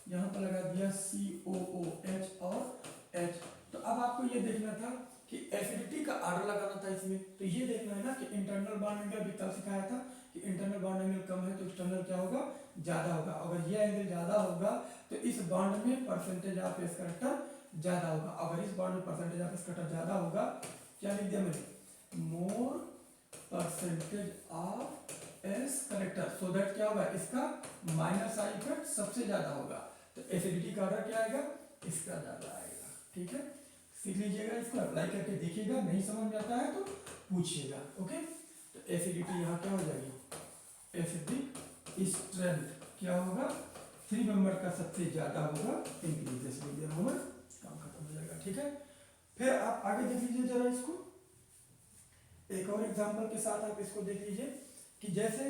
[SPEAKER 1] यहाँ पर लगा दिया COOH और H। तो अब आपको ये देखना था कि एसिडिटी का आर्डर लगाना था इसमें, तो ये देखना है ना कि इंटरनल बॉन्ड एंगल भी कल सिखाया था कि इंटरनल बॉन्ड एंगल कम है तो तो एक्सटर्नल क्या होगा, ज़्यादा होगा। अगर ये एंगल ज़्यादा होगा तो इस बॉन्ड में परसेंटेज ऑफ एस करेक्टर ज़्यादा होगा। अगर इस बॉन्ड में परसेंटेज ऑफ एस करेक्टर ज़्यादा होगा, क्या लिख दिया मैंने, more percentage of S character, so that क्या होगा, इसका माइनस आई इफेक्ट सबसे ज़्यादा होगा। तो एसिडिटी का ऑर्डर क्या आएगा, इसका ज़्यादा आएगा। ठीक है, सीख लीजिएगा, इसको अप्लाई करके देखिएगा, नहीं समझ में आता है तो पूछिएगा। ओके, तो एसिडिटी यहाँ क्या हो जाएगी, एसिडिक स्ट्रेंथ क्या होगा, 3 मेंबर का सबसे ज्यादा होगा इंक्रीजेस में, काम खत्म हो जाएगा। ठीक है, फिर आप आगे देख लीजिए जरा इसको, एक और एग्जांपल के साथ आप इसको देख लीजिए कि जैसे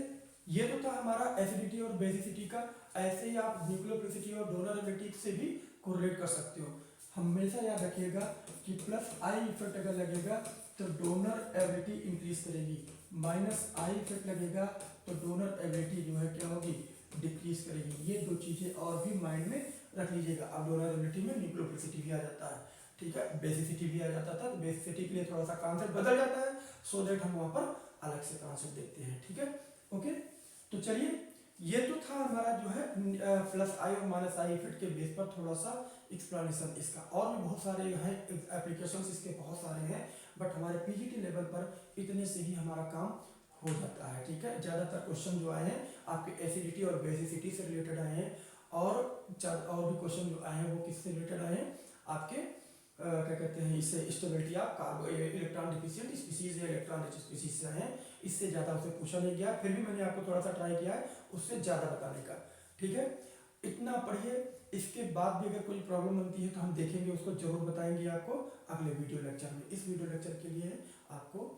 [SPEAKER 1] ये तो था हमारा एसिडिटी और बेसिसिटी का, ऐसे ही आप न्यूक्लियोफिलिसिटी और डोनरेबिलिटी से भी कोरिलेट कर सकते हो। हमेशा याद रखिएगा कि प्लस आई इफेक्ट अगर लगेगा तो डोनर एबिलिटी इंक्रीज करेगी, माइनस आई इफेक्ट लगेगा तो डोनर एबिलिटी जो है क्या होगी, डिक्रीज करेगी। ये दो चीजें और भी माइंड में रख लीजिएगा। अब डोनर एबिलिटी में न्यूक्लियोफिलिसिटी भी आ जाता है, ठीक है, बेसिसिटी भी आ जाता था, तो बेसिसिटी के लिए थोड़ा सा कॉन्सेप्ट बदल जाता है, सो दैट हम वहाँ पर अलग से कॉन्सेप्ट देखते हैं। ठीक है, ओके, तो चलिए ये तो था हमारा जो है प्लस आई और माइनस आई इफेक्ट के बेस पर थोड़ा सा एक्सप्लेनेशन इसका। और भी बहुत सारे हैं एप्लीकेशंस इसके, बहुत सारे हैं, बट हमारे पीजीटी लेवल पर इतने से ही हमारा काम हो जाता है। ठीक है, ज़्यादातर क्वेश्चन जो आए हैं आपके एसिडिटी और बेसिसिटी से रिलेटेड आए हैं, और भी क्वेश्चन जो आए हैं वो किससे रिलेटेड आए हैं, आपके क्या कहते हैं इससे, stability of कार्बो electron deficient species या इलेक्ट्रॉन रिच स्पीसीज से आए हैं। इससे ज़्यादा उसे पूछा नहीं गया, फिर भी मैंने आपको थोड़ा सा ट्राई किया है उससे ज़्यादा बताने का। ठीक है, इतना पढ़िए, इसके बाद भी अगर कोई प्रॉब्लम बनती है तो हम देखेंगे, उसको जरूर बताएंगे आपको अगले वीडियो लेक्चर में। इस वीडियो लेक्चर के लिए आपको